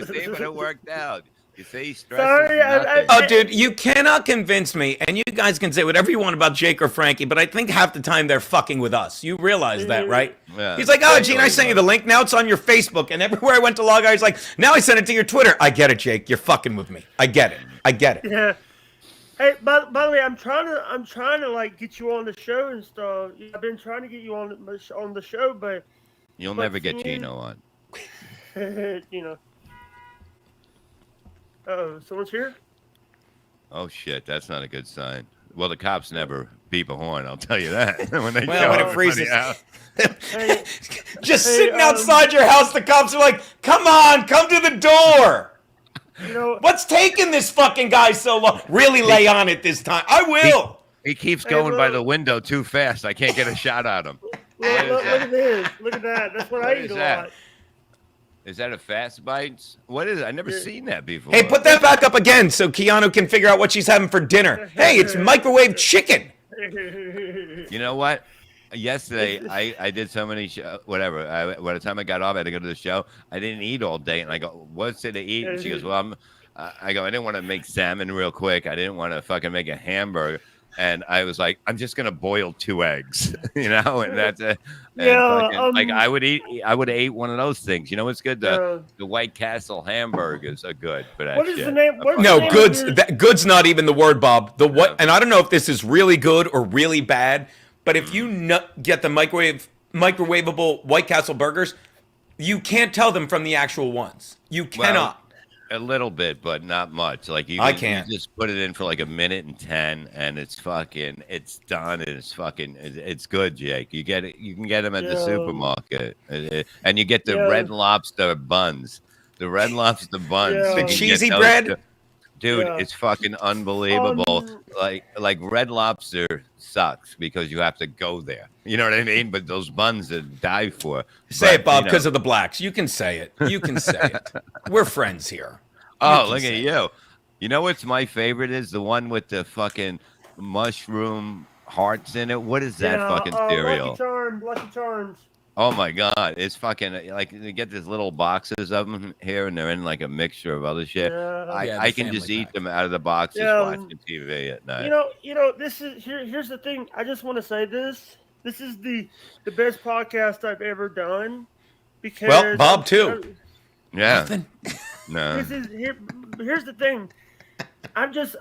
see, but it worked out. You see, stress. Dude, you cannot convince me, and you guys can say whatever you want about Jake or Frankie, but I think half the time they're fucking with us. You realize that, right? Yeah. He's like, oh, Gene, I sent you the link. Now it's on your Facebook, and everywhere I went to log out, he's like, now I sent it to your Twitter. I get it, Jake. You're fucking with me. I get it. Yeah. Hey, by the way, I'm trying to like get you on the show and stuff. I've been trying to get you on the show, but you'll never get Gino on. Gino. Oh, someone's here. Oh shit, that's not a good sign. Well, the cops never beep a horn. I'll tell you that. when it freezes. Just sitting outside your house, the cops are like, "Come on, come to the door." You know, what's taking this fucking guy so long? Really lay on it this time. I will. He keeps going by the window too fast. I can't get a shot at him. Look at this. Look at that. That's what I eat a lot. Is that a Fast Bites? What is it? I've never seen that before. Hey, put that back up again so Keanu can figure out what she's having for dinner. Hey, it's microwave chicken. You know what? Yesterday, It's- I did so many whatever. By the time I got off, I had to go to the show. I didn't eat all day, and I go, "What's there to eat?" And she goes, "Well, I go, "I didn't want to make salmon real quick. I didn't want to fucking make a hamburger." And I was like, "I'm just gonna boil 2 eggs," you know, and that's it. And Yeah, fucking, like I would have ate one of those things. You know what's good? yeah. The White Castle hamburgers are good for that What is shit. the name? What's the No, name of good's your- good's not even the word, Bob. The what? Yeah. And I don't know if this is really good or really bad, but if you get the microwavable White Castle burgers, you can't tell them from the actual ones. You cannot. A little bit, but not much. Like I you can't. just put it in for like 1:10, and it's done, and it's good, Jake. You get it. You can get them at the Yeah. supermarket, and you get the Yeah. Red Lobster buns. The Red Lobster buns, Yeah. The you can get cheesy those bread? too. Dude, Yeah. it's fucking unbelievable. Like Red Lobster sucks because you have to go there. You know what I mean? But those buns are die for. Say it, Bob, you know. because of the blacks. You can say it. You can say it. We're friends here. Oh, can look say at it. you. You know what's my favorite is? The one with the fucking mushroom hearts in it. What is that fucking cereal? Lucky Charms. Oh my god, it's fucking like you get these little boxes of them here, and they're in like a mixture of other shit. Yeah. Yeah, the I can just family eat pack. them out of the box, just Yeah, watching TV at night. You know, this is here's the thing. I just want to say this. This is the best podcast I've ever done. Because Well, Bob, too. Yeah, Nothing. no, here's the thing. I was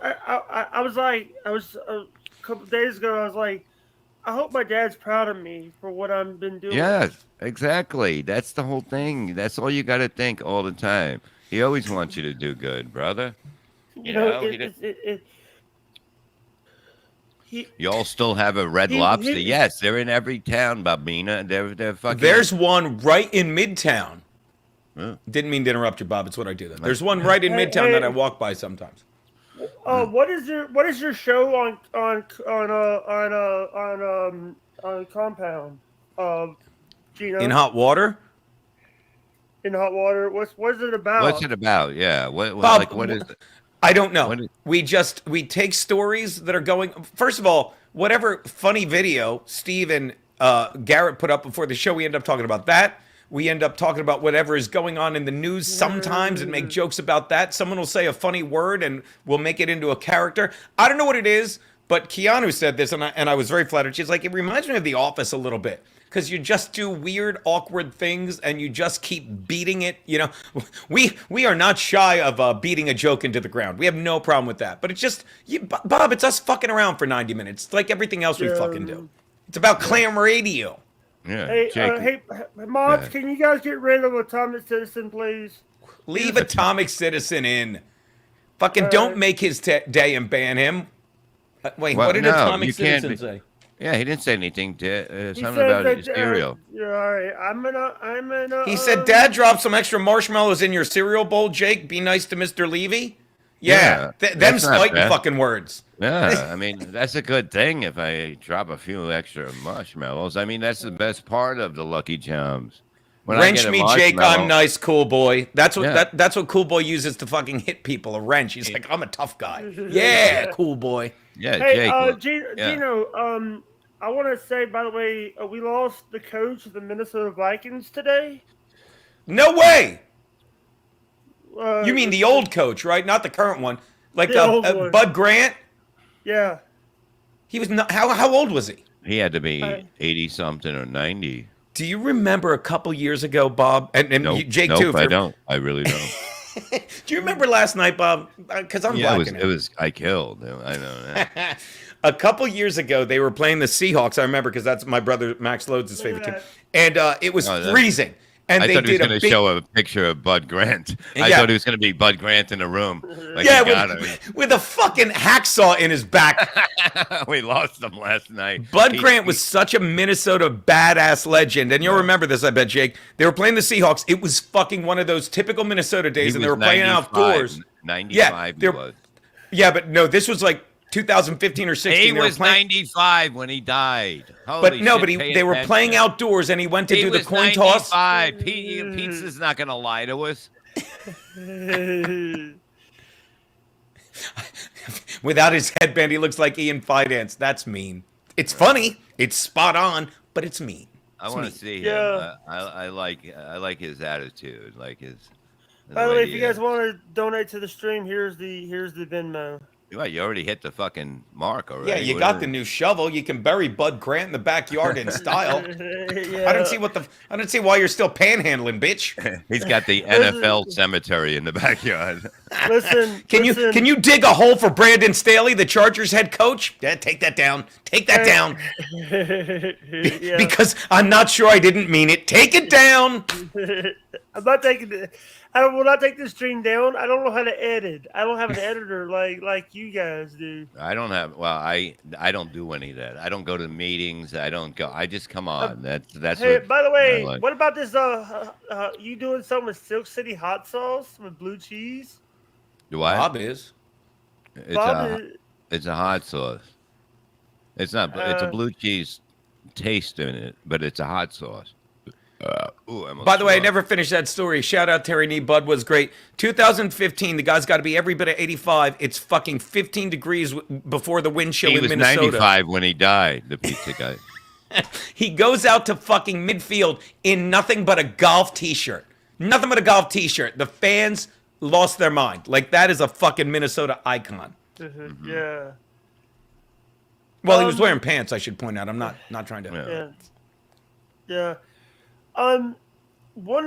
a couple days ago. I was like, I hope my dad's proud of me for what I've been doing. yeah, exactly. That's the whole thing. That's all you got to think all the time. He always wants you to do good, brother. You know, he he Y'all still have a Red He- Lobster? he- Yes, they're in every town, Babina. They're fucking. There's one right in Midtown. Yeah. Didn't mean to interrupt you, Bob. It's what I do. Then. There's one right in Hey, Midtown that hey. I walk by sometimes. what is your show on Compound? Gino, In hot water? in hot water. What's it about? What's it about? Yeah. Bob, Like what is it? I don't know. What is- We take stories that are going. First of all, whatever funny video Steve and Garrett put up before the show, we end up talking about that. We end up talking about whatever is going on in the news sometimes and make jokes about that. Someone will say a funny word and we'll make it into a character. I don't know what it is, but Keanu said this, and I was very flattered. She's like, it reminds me of The Office a little bit. Because you just do weird, awkward things, and you just keep beating it. You know, we are not shy of beating a joke into the ground. We have no problem with that. But it's just, Bob, it's us fucking around for 90 minutes, like everything else we fucking do. It's about clam radio. Yeah. Hey, Jake, mods, Yeah. can you guys get rid of Atomic Citizen, please? Leave Atomic Citizen in. Fucking don't make his day and ban him. Wait, Well, what did no, Atomic you can't Citizen be- say? yeah, he didn't say anything. He Something said about that, cereal. yeah, all right. I'm gonna. He said, Dad dropped some extra marshmallows in your cereal bowl, Jake. Be nice to Mr. Levy. Yeah, them that's not fighting bad. fucking words. Yeah, I mean that's a good thing if I drop a few extra marshmallows. I mean that's the best part of the Lucky Charms. When I Wrench get a me, Jake. marshmallow- I'm nice, cool boy. That's what Yeah. that's what cool boy uses to fucking hit people. A wrench. He's like, I'm a tough guy. Yeah, cool boy. Yeah, Hey, Jake. look, yeah. Gino. I want to say, by the way, we lost the coach of the Minnesota Vikings today. No way. Uh, You mean the old coach, right? Not the current one. Like The old one. Bud Grant. Yeah. He was not. How old was he? He had to be I- 80 something or 90. Do you remember a couple years ago, Bob? And Nope, Jake nope, too. if I you're- don't. I really don't. Do you remember last night, Bob? Because I'm Yeah, blacking it was. I killed. I know that. A couple years ago, they were playing the Seahawks. I remember because that's my brother Max Lodes' favorite team, and it was Oh, that- freezing. And I they thought he was did a going to big, show a picture of Bud Grant. I Yeah. thought it was going to be Bud Grant in a room. Like yeah, he got with a fucking hacksaw in his back. him. We lost him last night. Bud He- Grant was such a Minnesota badass legend, and you'll remember this, I bet, Jake. They were playing the Seahawks. It was fucking one of those typical Minnesota he days, and they was were playing 95. outdoors. 95 he they're- was. Yeah, but no, this was like 2015 or 16. He They were was playing- 95 when he died. But Holy no, shit, but pay they were attention. playing outdoors, and he went to He do the was coin toss. 95. Pizza's not going to lie to us. Without his headband, he looks like Ian Fidance. That's mean. It's funny. It's spot on, but it's mean. I It's want to mean. see him. Yeah. I like his attitude, like his. By the way, if he you guys is. want to donate to the stream, here's the Venmo. What, you already hit the fucking mark already. Yeah, you What got is the it? new shovel. You can bury Bud Grant in the backyard in style. Yeah. I don't see why you're still panhandling, bitch. He's got the Listen- NFL cemetery in the backyard. Listen. Can listen. you dig a hole for Brandon Staley, the Chargers head coach? Yeah, take that down. Take that down. Yeah. Because I'm not sure I didn't mean it. Take it down. I'm not taking it. I will not take the stream down. I don't know how to edit. I don't have an editor like you guys do. I don't have. Well, I don't do any of that. I don't go to meetings. I don't go. I just come on. That's Hey, what. by the way, I like. what about this? You doing something with Silk City hot sauce with blue cheese? Do I? Bob is. It's a hot sauce. It's not. It's a blue cheese taste in it, but it's a hot sauce. Ooh, I almost By the way, I threw up. never finished that story. Shout out Terry Nee. Bud was great. 2015, the guy's got to be every bit of 85. It's fucking 15 degrees before the wind chill He in was Minnesota. 95 when he died. The pizza guy. He goes out to fucking midfield in nothing but a golf t-shirt. Nothing but a golf t-shirt. The fans lost their mind. Like, that is a fucking Minnesota icon. Yeah. Well, he was Um, wearing pants, I should point out. I'm not trying to. Yeah. Yeah. One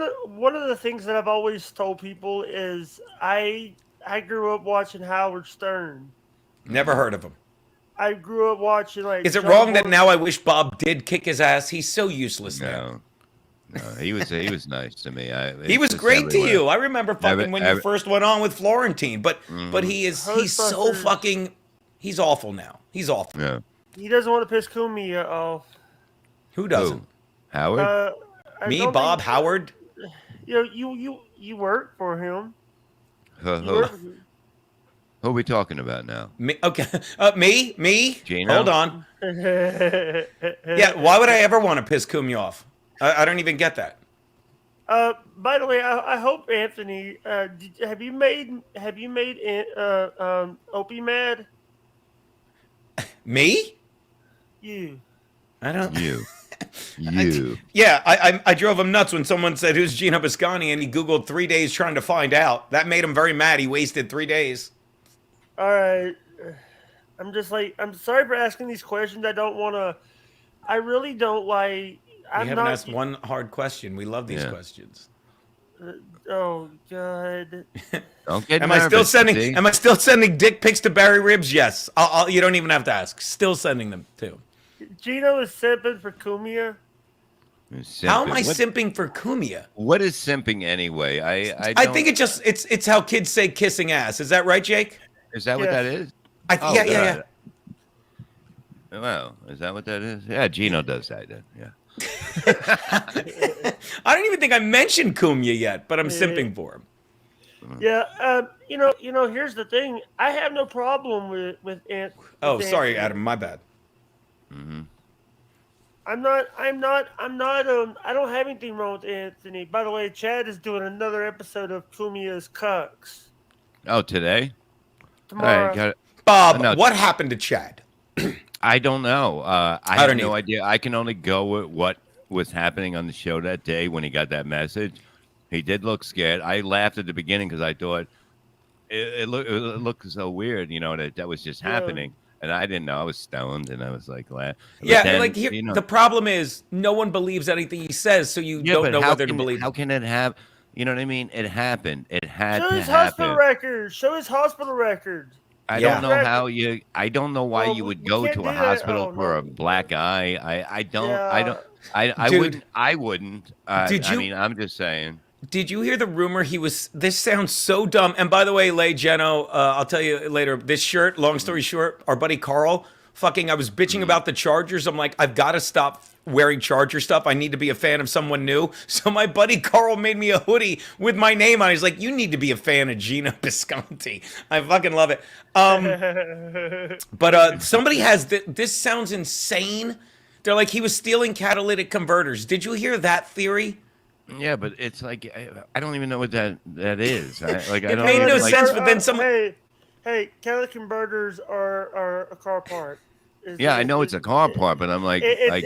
of the things that I've always told people is I grew up watching Howard Stern. Never heard of him. I grew up watching like. Is it John wrong that Morton- now I wish Bob did kick his ass? He's so useless now. No, he was nice to me. He it's was just great to everywhere. you. I remember fucking when you first went on with Florentine, but he's so Ghostbusters. fucking he's awful now. He's awful. Yeah. He doesn't want to piss Kumi off. Who doesn't? Howard? I Me, don't Bob, think- Howard. You know, you work for him. Who, You who, work- who are we talking about now? Me, okay. Me. Gino? Hold on. Yeah. Why would I ever want to piss Kumi off? I don't even get that. By the way, I hope Anthony, have you made Opie mad? Me? You. I don't. You. You. Yeah, I drove him nuts when someone said, "Who's Gino Biscani?" and he Googled 3 days trying to find out. That made him very mad. He wasted 3 days. All right. I'm just like, I'm sorry for asking these questions. I really don't like. We I'm haven't not. asked one hard question. We love these Yeah. questions. Oh God. Don't get Am I still nervous, sending? see? Am I still sending dick pics to Barry Ribs? Yes. You don't even have to ask. Still sending them too. Gino is simping for Kumia. How am I What- simping for Kumia? What is simping anyway? I I think it's how kids say kissing ass. Is that right, Jake? Is that what Yes. that is? Yeah, yeah. God. Well, is that what that is? Yeah, Gino does that. Then. Yeah. I don't even think I mentioned Kumia yet, but I'm simping for him. Yeah. You know. Here's the thing. I have no problem with Ant. Oh, with sorry, Anthony. Adam. My bad. I'm not. I don't have anything wrong with Anthony. By the way, Chad is doing another episode of Kumia's Cucks Oh, today? All tomorrow. right, got it. Bob, No. what happened to Chad? I don't know. I I have don't no either. idea. I can only go with what was happening on the show that day when he got that message. He did look scared. I laughed at the beginning because I thought it looked so weird, that was just Yeah. happening. And I didn't know. I was stoned, and I was like, laughing. Yeah, like here, the problem is no one believes anything he says, so you don't but know how whether to can- believe. How can it have? You know what I mean? It happened. It had Show to his hospital happen. record. Show his hospital record. I Yeah. don't know how you. I don't know why Well, you we- would we go can't to do a that. hospital Oh, for no. a black eye. I don't. Yeah. I Dude. wouldn't. I wouldn't. Did I you- mean, I'm just saying. Did you hear the rumor he was? This sounds so dumb. And by the way, Lay Geno, I'll tell you later. This shirt, long story short, our buddy Carl, I was bitching about the Chargers. I'm like, I've got to stop wearing Charger stuff. I need to be a fan of someone new. So my buddy Carl made me a hoodie with my name on it. He's like, you need to be a fan of Gino Bisconti. I fucking love it. But somebody has this sounds insane. They're like, he was stealing catalytic converters. Did you hear that theory? Yeah, but it's like I don't even know what that is. I It don't made no even, like, sense, but then some- Hey, catalytic converters are a car part. Yeah, I know it's a car part, but I'm like, the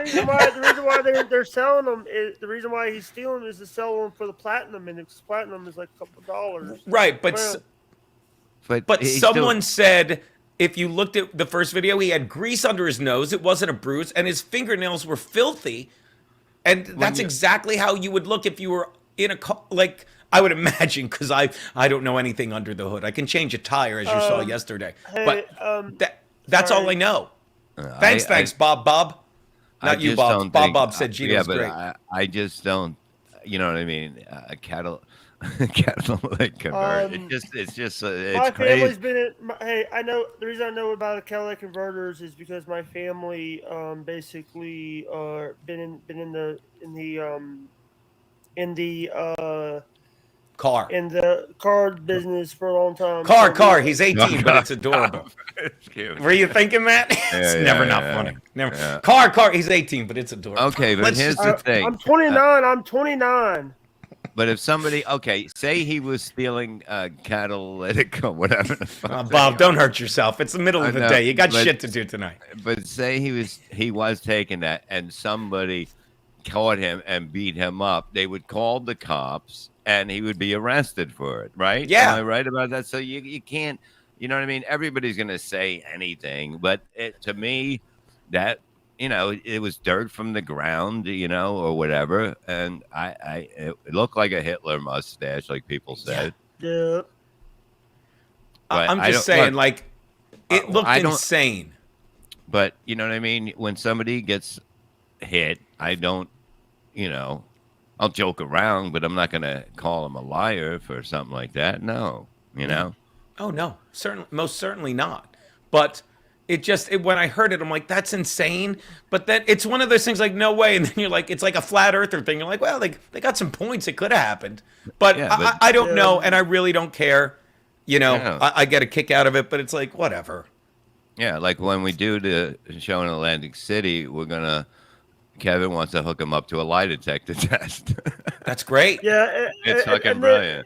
reason why they're selling them is the reason why he's stealing them is to sell them for the platinum, and it's platinum is like a couple dollars. Right, but but he's someone said if you looked at the first video, he had grease under his nose. It wasn't a bruise, and his fingernails were filthy. And that's exactly how you would look if you were in a car. Like, I would imagine, because I don't know anything under the hood. I can change a tire, as you saw yesterday. But that's all I know. Thanks, Bob. Not you, Bob. Bob said Gino's great. I just don't, you know what I mean? Catalytic converter. It's my crazy. family's been I know the reason I know about the catalytic converters is because my family basically been in the car business for a long time. Car. He's 18, but it's adorable. Were you thinking that? It's never not funny. Never. Yeah. Car. He's 18, but it's adorable. Okay, but here's the thing. I'm 29. I'm 29. But if somebody, say he was stealing catalytic or whatever. Bob, don't hurt yourself. It's the middle of the day. You got shit to do tonight. But say he was taking that, and somebody caught him and beat him up, they would call the cops, and he would be arrested for it, right? Yeah. Am I right about that? So you can't, you know what I mean? Everybody's going to say anything, but to me, that, it was dirt from the ground, or whatever. And it looked like a Hitler mustache, like people said. Yeah. I'm just saying, it looked insane. But you know what I mean? When somebody gets hit, I don't, I'll joke around, but I'm not going to call him a liar for something like that. No, Oh, no, most certainly not. But when I heard it, I'm like, that's insane. But then it's one of those things like, no way. And then you're like, it's like a flat earther thing. You're like, well, they got some points. It could have happened. But, I don't know. And I really don't care. I get a kick out of it, but it's like, whatever. Yeah. Like when we do the show in Atlantic City, Kevin wants to hook him up to a lie detector test. That's great. Yeah. It's fucking brilliant.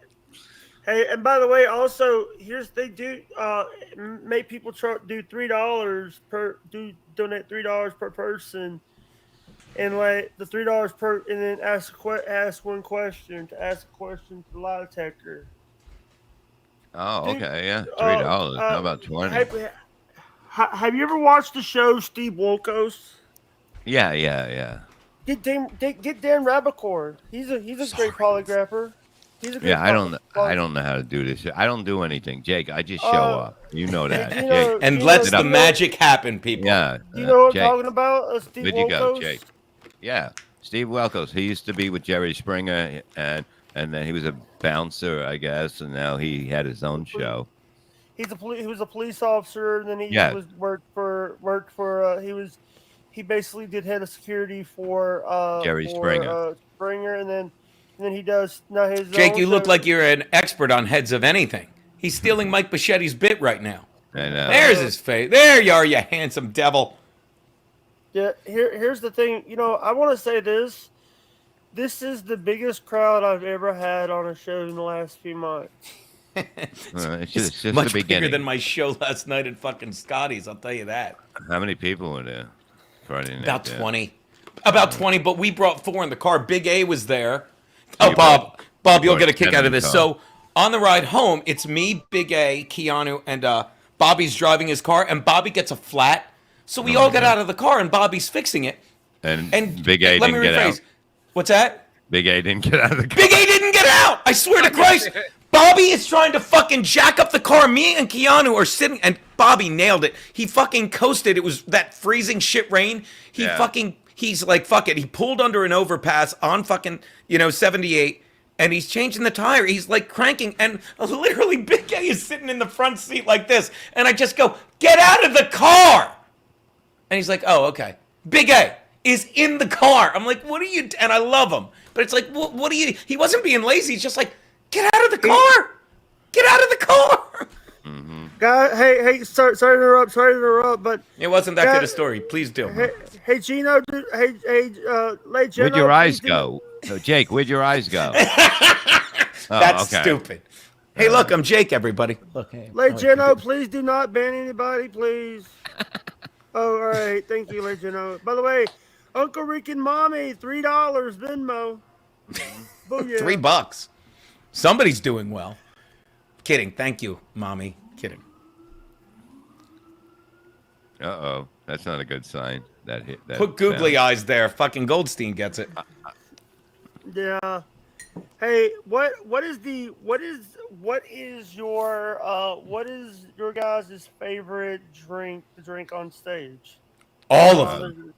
Hey, and by the way, also they do make people do $3 donate $3 per person, and like the $3 per, and then ask one question to the lie detector. Oh, okay, yeah, $3. How about 20? Have you ever watched the show Steve Wilkos? Yeah. Get Dan Rabicore. He's a great polygrapher. I don't know how to do this. I don't do anything, Jake. I just show up. You know that. And lets the magic happen, people. Yeah. You know what I'm talking about? Steve Wilkos? Where'd you go, Jake? Yeah, Steve Wilkos. He used to be with Jerry Springer, and then he was a bouncer, I guess, and now he had his own show. He was a police officer, and then he he basically did head of security for Jerry Springer. And then he does now his. Jake, you look like you're an expert on heads of anything. He's stealing Mike Bichetti's bit right now. I know. There's his face. There you are, you handsome devil. Yeah, here's the thing. I want to say this. This is the biggest crowd I've ever had on a show in the last few months. It's just much the beginning. bigger than my show last night at fucking Scotty's, I'll tell you that. How many people were there Friday night? About 20. About 20, but we brought 4 in the car. Big A was there. Oh, Bob, you'll get a kick out of this. So on the ride home, it's me, Big A, Keanu, and Bobby's driving his car, and Bobby gets a flat. So we all get out of the car, and Bobby's fixing it. And Big A didn't get out. What's that? Big A didn't get out of the car. Big A didn't get out! I swear to Christ! Bobby is trying to fucking jack up the car. Me and Keanu are sitting, and Bobby nailed it. He fucking coasted. It was that freezing shit rain. He's like, fuck it. He pulled under an overpass on fucking, 78, and he's changing the tire. He's like cranking, and literally Big A is sitting in the front seat like this. And I just go, get out of the car! And he's like, oh, okay. Big A is in the car. I'm like, what are you, and I love him. But it's like, what are you, he wasn't being lazy. He's just like, get out of the car! Get out of the car! Mm-hmm. God, hey, sorry to interrupt, but it wasn't that good a story. Please do. Hey, Gino, late Gino. Where'd your eyes go? So, Jake, where'd your eyes go? That's stupid. Hey, look, I'm Jake, everybody. Look, hey. Legeno, please do not ban anybody, please. Oh, all right. Thank you, Legeno. By the way, Uncle Rick and Mommy, $3 Venmo. Booyah. $3. Somebody's doing well. Kidding. Thank you, mommy. Kidding. Uh-oh. That's not a good sign. That hit. That Put googly sound. eyes there. Fucking Goldstein gets it. Yeah. Hey, what is your guys' favorite drink to drink on stage? All of them.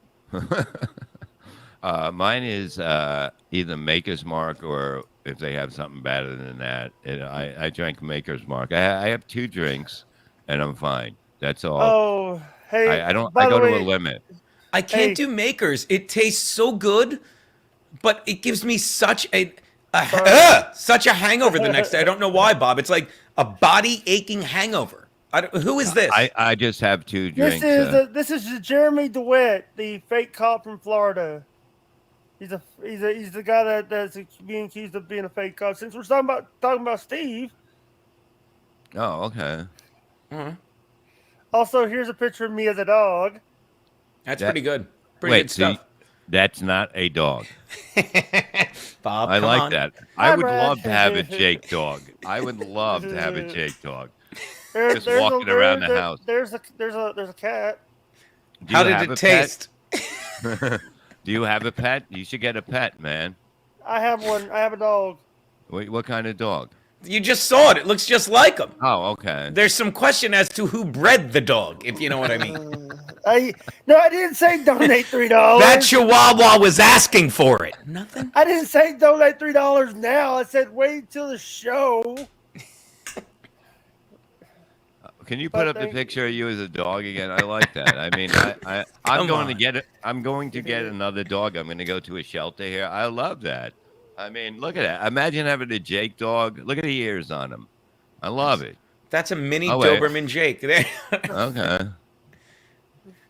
Mine is either Maker's Mark or if they have something better than that. I drank Maker's Mark. I have 2 drinks, and I'm fine. That's all. Oh, hey. I don't. by I the go to way, a limit. I can't Hey. do Makers. It tastes so good, but it gives me such such a hangover the next day. I don't know why, Bob. It's like a body aching hangover. Who is this? I just have 2 drinks. This is Jeremy DeWitt, the fake cop from Florida. He's the guy that's being accused of being a fake cop. Since we're talking about Steve, Oh, okay. also here's a picture of me as a dog. That's That- pretty good. Pretty Wait, good stuff. that's not a dog. Bob, I come like on. that. Hi, I would Brad. love to have a Jake dog. I would love to have a Jake dog. There's walking around the house. There's a cat. Do How you did have it a taste? pet? Do you have a pet? You should get a pet, man. I have one. I have a dog. Wait, what kind of dog? You just saw it. It looks just like him. Oh, okay. There's some question as to who bred the dog, if you know what I mean. I didn't say donate $3. That Chihuahua was asking for it. Nothing. I didn't say donate $3 now. I said wait till the show. Can you put But up the thank- picture of you as a dog again? I like that. I mean, I'm Come going to on. get it. I'm going to get another dog. I'm going to go to a shelter here. I love that. I mean, look at that. Imagine having a Jake dog. Look at the ears on him. I love it. That's a mini Oh, wait. Doberman Jake. There. Okay.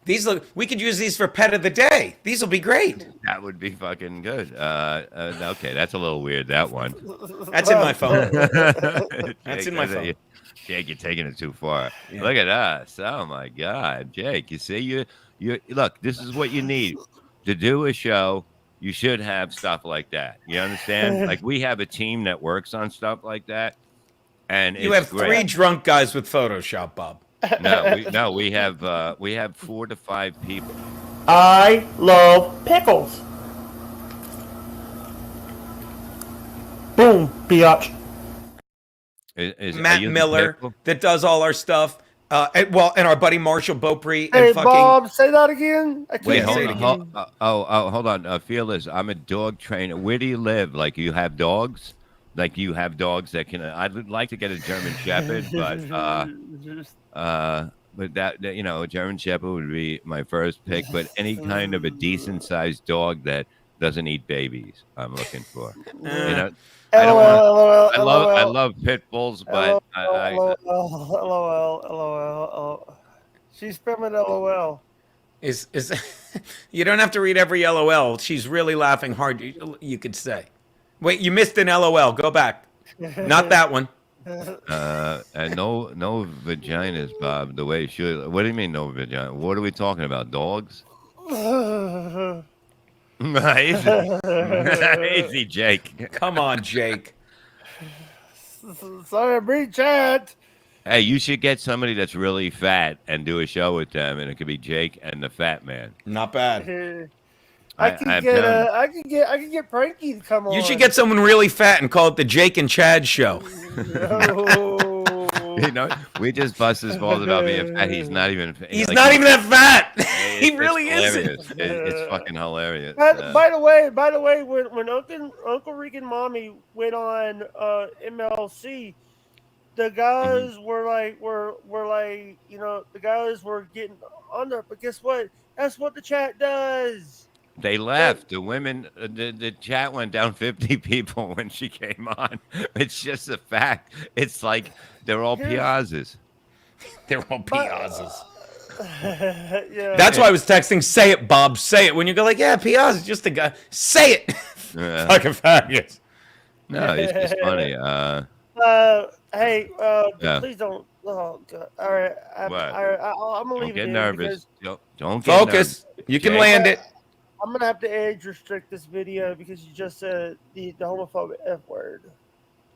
These look. We could use these for pet of the day. These will be great. That would be fucking good. Okay, that's a little weird, that one. That's in my phone. That's in my phone. Jake, you're taking it too far. Yeah. Look at us. Oh my God, Jake. You see, you look. This is what you need to do a show. You should have stuff like that. You understand? Like we have a team that works on stuff like that, and You it's have great. 3 drunk guys with Photoshop, Bob. No, we have 4 to 5 people. I love pickles. Boom, biatch. Are Matt you the Miller pickle? that does all our stuff. And our buddy Marshall Beaupre Hey, and fucking. Bob, say that again. I can't Wait, Yeah, hold say say it on. again. Hold on. Fearless, I'm a dog trainer. Where do you live? Like, you have dogs? Like, you have dogs that can. I'd like to get a German Shepherd, but that a German Shepherd would be my first pick. But any kind of a decent sized dog that doesn't eat babies, I'm looking for. I don't want. I love pit bulls, but LOL. She's spelling LOL. Is you don't have to read every LOL. She's really laughing hard. You could say. Wait, you missed an LOL. Go back. Not that one. and no vaginas, Bob. The way it should. What do you mean no vagina? What are we talking about? Dogs? Easy, Jake. Come on, Jake. Sorry, read chat. Hey, you should get somebody that's really fat and do a show with them, and it could be Jake and the Fat Man. Not bad. I I'm can telling get Frankie to come on. You should get someone really fat and call it the Jake and Chad show. We just bust his balls about being fat. He's not even. He's not even that fat. He It's really hilarious. isn't. It's fucking hilarious. By the way, when Uncle Rick and Mommy went on MLC, the guys were like the guys were getting on there. But guess what? That's what the chat does. They left. The women, the chat went down 50 people when she came on. It's just a fact. It's like they're all piazzas. They're all piazzas. Yeah. That's why I was texting, say it, Bob, say it. When you go like, yeah, Piazza's just a guy. Say it. Yeah. Fucking faggots. No, it's just funny. Hey, Yeah. please don't. Oh God! All right, I'm What? gonna Don't leave it get in nervous. because Don't get nervous. Focus. You can Jake. land it. I'm gonna have to age restrict this video because you just said the homophobic F word.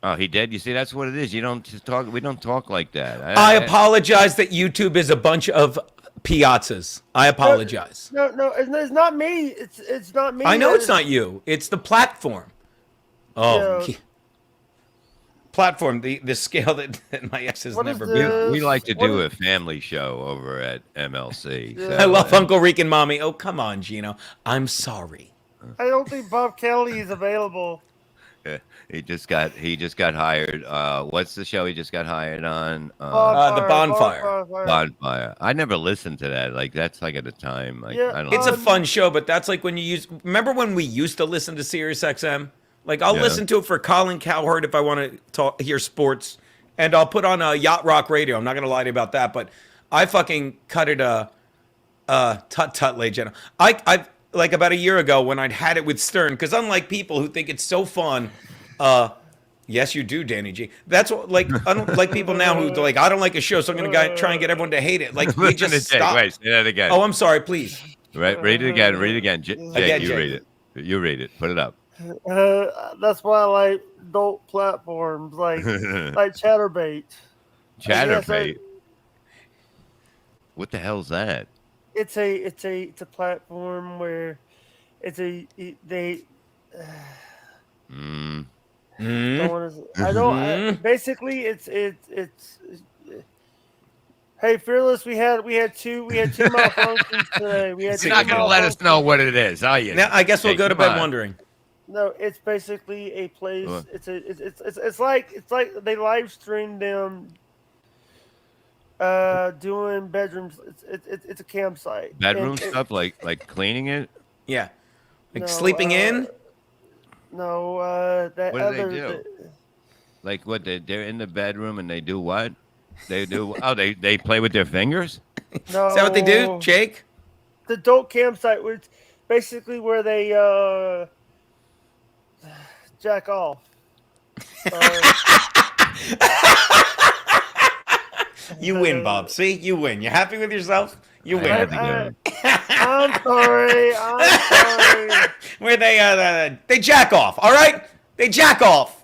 Oh, he did. You see, that's what it is. You don't just talk. We don't talk like that. I apologize that YouTube is a bunch of piazzas. I apologize. No, it's not me. It's not me. I know it's not you. It's the platform. Oh, Yeah. platform. The scale that my ex has What is never this? been. We like to What do is- a family show over at MLC. Yeah. So, I love Uncle Reek and Mommy. Oh, come on, Gino. I'm sorry. I don't think Bob Kelly is available. He just got hired. What's the show he just got hired on? The Bonfire. Bonfire. I never listened to that. Like that's like at a time. Like Yeah, I don't. It's know. a fun show, but that's like when you use. Remember when we used to listen to Sirius XM? Like I'll Yeah. listen to it for Colin Cowherd if I want to hear sports, and I'll put on Yacht Rock Radio. I'm not gonna lie to you about that, but I fucking cut it. Tut, ladies and gentlemen. I like about a year ago when I'd had it with Stern, because unlike people who think it's so fun, yes, you do, Danny G. That's what I don't like people now who like I don't like a show, so I'm gonna try and get everyone to hate it. Like we Listen just to Jake. stop. Wait, say that again. Oh, I'm sorry. Please. Right, read it again. Read it again. Jake, Again, you Jake. read it. You read it. Put it up. That's why I like adult platforms like ChatterBait. Chatterbait. What the hell's that? It's a platform where they Mm. don't wanna, I don't basically it's hey Fearless, we had two malfunctions today. We had You're not gonna let us know what it is, are you? Now I guess we'll Jake, go to come bed on. wondering. No, it's basically a place. What? It's like they live streamed them doing bedrooms. It's a campsite. Bedroom And stuff like cleaning it. Yeah, like no, sleeping in. No, that What do they other. do? Like what they're in the bedroom and they do what? They do they play with their fingers? No, Is that what they do, Jake? The adult campsite, which basically where they jack off. You win, Bob. See, you win. You happy with yourself? You I win. had to go. I'm sorry. I'm sorry. Where they jack off. All right, they jack off.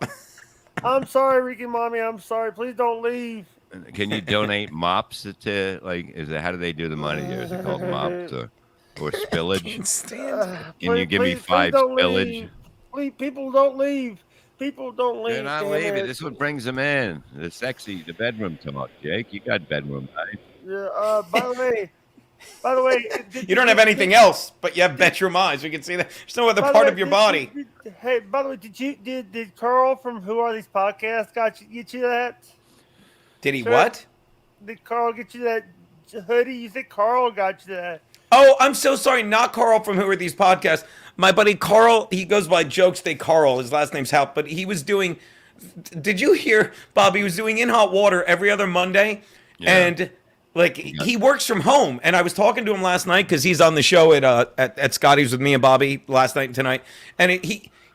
I'm sorry, Ricky Mommy. I'm sorry. Please don't leave. Can you donate mops to like? How do they do the money here? Is it called mops or spillage? Can you give me 5 don't spillage? leave. Please, people don't leave. People don't leave. They're not damn leaving. it. This is what brings them in. The bedroom talk, Jake. You got bedroom life. Yeah, by the way, You don't have anything else, but you have bedroom eyes. We can see that. There's no other part of your body. Hey, by the way, did Carl from Who Are These Podcasts get you that? Did he Sure. what? Did Carl get you that hoodie? You think Carl got you that? Oh, I'm so sorry. Not Carl from Who Are These Podcasts. My buddy Carl, he goes by Jokestay Carl. His last name's Haupt, but he was doing. Did you hear, Bob? He was doing In Hot Water every other Monday, Yeah. and like he works from home. And I was talking to him last night because he's on the show at Scotty's with me and Bobby last night and tonight, and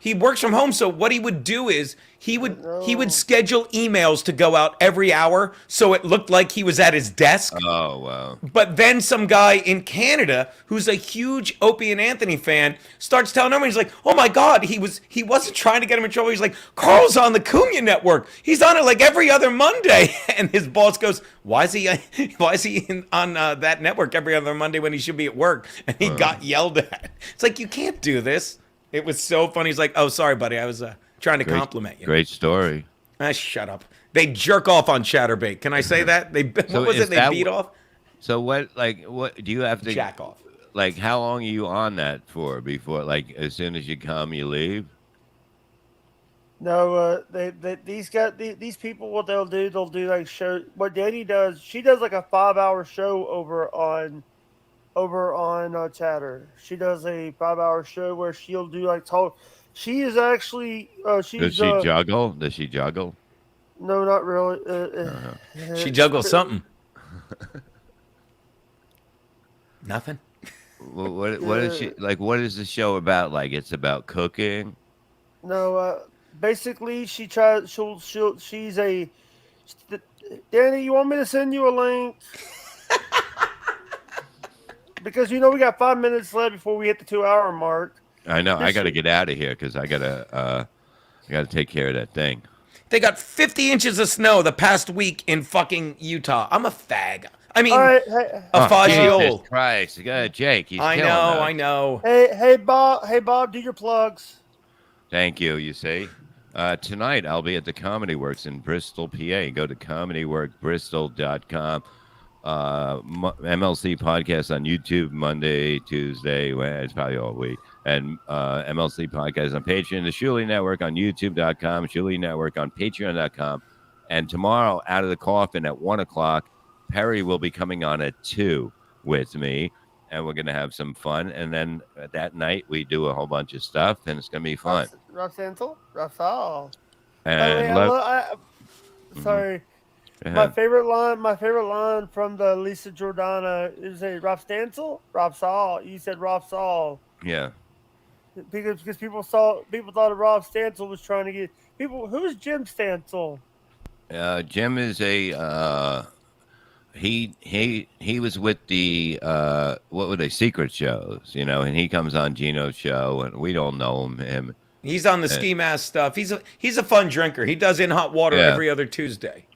he works from home. So what he would do is he would schedule emails to go out every hour, so it looked like he was at his desk. Oh wow. But then some guy in Canada who's a huge Opie and Anthony fan starts telling him, he's like, "Oh my God, he wasn't trying to get him in trouble. He's like, Carl's on the Cunha Network. He's on it like every other Monday." And his boss goes, "Why is he on that network every other Monday when he should be at work?" And he got yelled at. It's like, you can't do this. It was so funny. He's like, "Oh, sorry, buddy. I was trying to compliment you." Great story. Shut up. They jerk off on Chatterbait. Can I say that? So what was is it? They that beat wh- off? So what do you have to Jack off. like how long are you on that for before like as soon as you come you leave? No, these people, what they'll do like show. What Danny does, she does like a 5-hour show over on Chatter. She does a 5-hour show where she'll do like talk. She is actually Does she juggle? Does she juggle? No, not really. She juggles something. Nothing. What is she like? What is the show about? Like it's about cooking. No, basically she's a Danny, you want me to send you a link? Because you know we got 5 minutes left before we hit the 2-hour mark. I know. I This got to is- get out of here because I gotta take care of that thing. They got 50 inches of snow the past week in fucking Utah. I'm a fag. I mean, All right, hey, a Jesus fagioli. Christ, Jake, he's I killing know, us. I know. hey, Bob, do your plugs. Thank you. You see, tonight I'll be at the Comedy Works in Bristol, PA. Go to comedyworkbristol.com. MLC podcast on YouTube Monday, Tuesday. Well, it's probably all week. And MLC podcast on Patreon. The Shuli Network on YouTube.com. Shuli Network on Patreon.com. And tomorrow, Out of the Coffin at 1 o'clock, Perry will be coming on at 2 with me. And we're going to have some fun. And then that night, we do a whole bunch of stuff. And it's going to be fun. Rob Santel, Raphael. And Sorry. go My ahead. favorite line from the Lisa Jordana is a Rob Stancil, Rob Saul. You said Rob Saul Yeah. because people thought Rob Stancil was trying to get people. Who's Jim Stancil? Jim is a he was with the what were they, secret shows, and he comes on Gino's show and we don't know him. He's on the ski mask stuff. He's a fun drinker. He does In Hot Water Yeah. every other Tuesday.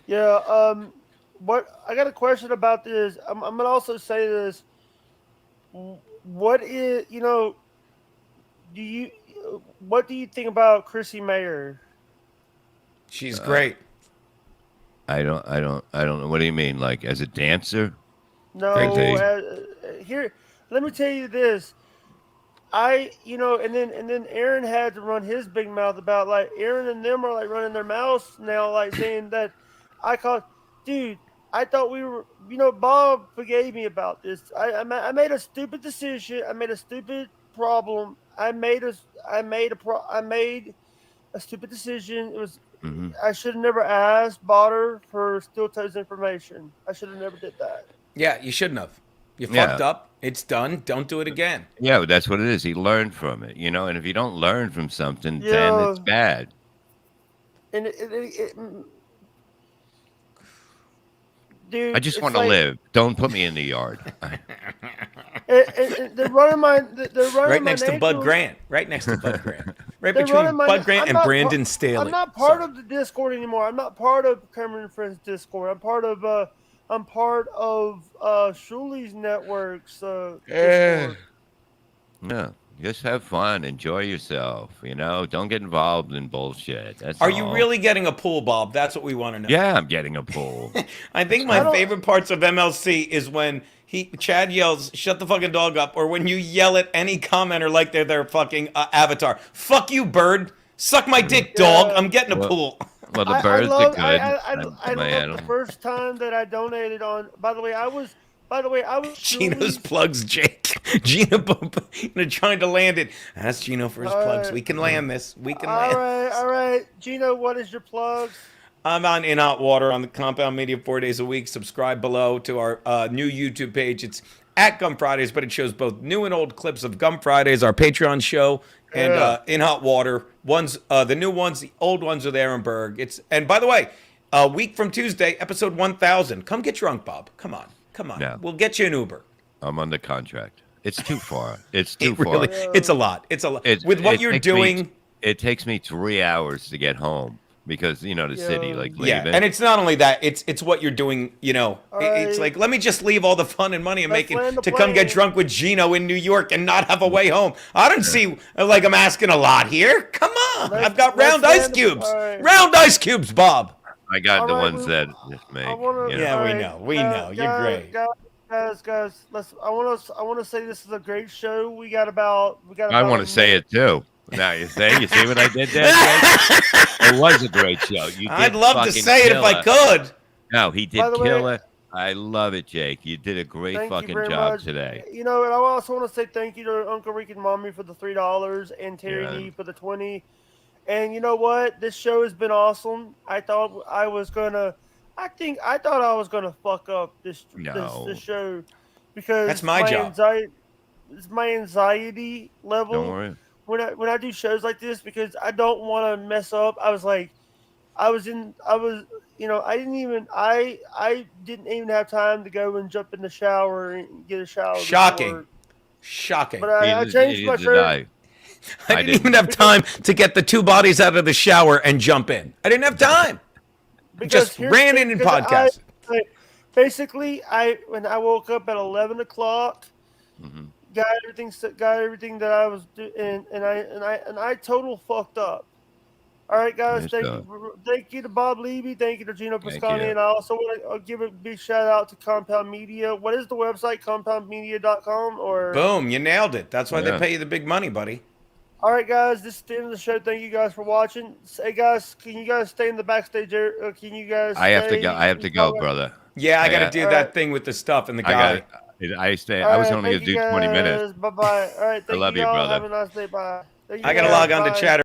Yeah. What I got a question about this. I'm gonna also say this. What is what do you think about Chrissy Mayer? She's great. I don't know. What do you mean, like as a dancer? No, Crazy. here. Let me tell you this. And then Aaron had to run his big mouth about like Aaron and them are like running their mouths now, like saying that dude. I thought we were, Bob forgave me about this. I made a stupid decision. I made a stupid problem. I made a stupid decision. It was. Mhm. I should have never asked Botter for steel toes information. I should have never did that. Yeah, you shouldn't have. You Yeah. fucked up. It's done. Don't do it again. Yeah, but that's what it is. He learned from it, and if you don't learn from something, then Yeah. it's bad. And dude, I just it's want to like- live. Don't put me in the yard. They're running my. They're running Right my next to name Bud through- Grant. Right next to Bud Grant. Right They're between running my- Bud Grant I'm and not Brandon par- Staley. I'm not part Sorry. of the Discord anymore. I'm not part of Cameron and Friends Discord. I'm part of Shuli's networks. Discord. Yeah, just have fun, enjoy yourself. Don't get involved in bullshit. That's Are you all. really getting a pool, Bob? That's what we want to know. Yeah, I'm getting a pool. I think I my don't- favorite parts of MLC is when Chad yells, "Shut the fucking dog up," or when you yell at any commenter like they're their fucking avatar. Fuck you, bird. Suck my dick, dog. I'm getting a Well, pool. Well, the I birds love, are good. I my love the animal. first time that I donated on. By the way, I was Gino's Shuli's- plugs, Jake. Gino trying to land it. Ask Gino for his plugs. We can land this. We can land. All right. Gino, what is your plugs? I'm on In Hot Water on the Compound Media 4 days a week. Subscribe below to our new YouTube page. It's at Gum Fridays, but it shows both new and old clips of Gum Fridays, our Patreon show, and Yeah. In Hot Water. The new ones, the old ones are there in Berg. And by the way, a week from Tuesday, episode 1000. Come get drunk, Bob. Come on. No. We'll get you an Uber. I'm under contract. It's too far. It's too It far. really, it's a lot. It's a lot. With what you're doing. It takes me 3 hours to get home because the city, like Yeah, leaving. and it's not only that; it's what you're doing. It's right. like, let me just leave all the fun and money I'm Let's making land the to come get plane. drunk with Gino in New York and not have a way home. I don't see like I'm asking a lot here. Come on, Let's- I've got let's round ice land the- cubes, all right. round ice cubes, Bob. I got the All right, ones we- that just make. I wanna, Yeah, all we right, know. We know. You're great. Guys, I want to say this is a great show. We got I about want a to say minute. it too. Now you see what I did there? Jake? It was a great show. You I'd did love to fucking say it if I killer. could. No, he did By the way- kill it. I love it, Jake. You did a great Thank you fucking very job much. today. And I also want to say thank you to Uncle Rick and Mommy for the $3 and Terry Yeah. D for the 20. And you know what? This show has been awesome. I thought I was gonna fuck up this No. show because That's my job. It's my anxiety level Don't worry. when I do shows like this because I don't want to mess up. I was like, I was, I didn't even have time to go and jump in the shower and get a shower. Shocking. before. Shocking. But I changed my Neither did shirt. I. I didn't even have time to get the two bodies out of the shower and jump in. I didn't have time. Because Just here's ran the in and thing, because podcasted. Basically, when I woke up at 11 o'clock, Mhm. got everything that I was doing, and I total fucked up. All right, guys, Understood. thank you to Bob Levy, thank you to Gino Thank Piscani, you. and I also want to give a big shout out to Compound Media. What is the website? Compoundmedia.com or Boom, you nailed it. That's why they Yeah. pay you the big money, buddy. All right, guys, this is the end of the show. Thank you guys for watching. Hey, guys, can you guys stay in the backstage area? Can you guys? I have to stay? go. I have to go, brother. Yeah, I got to got- do All that right. thing with the stuff and the I guy. got. I stay. All I was right, only gonna thank you do 20 minutes. guys. Bye bye. All right, thank love you, you, y'all. brother. Have a nice day. Bye. Thank you I got to guys. log on to Bye. Chatter.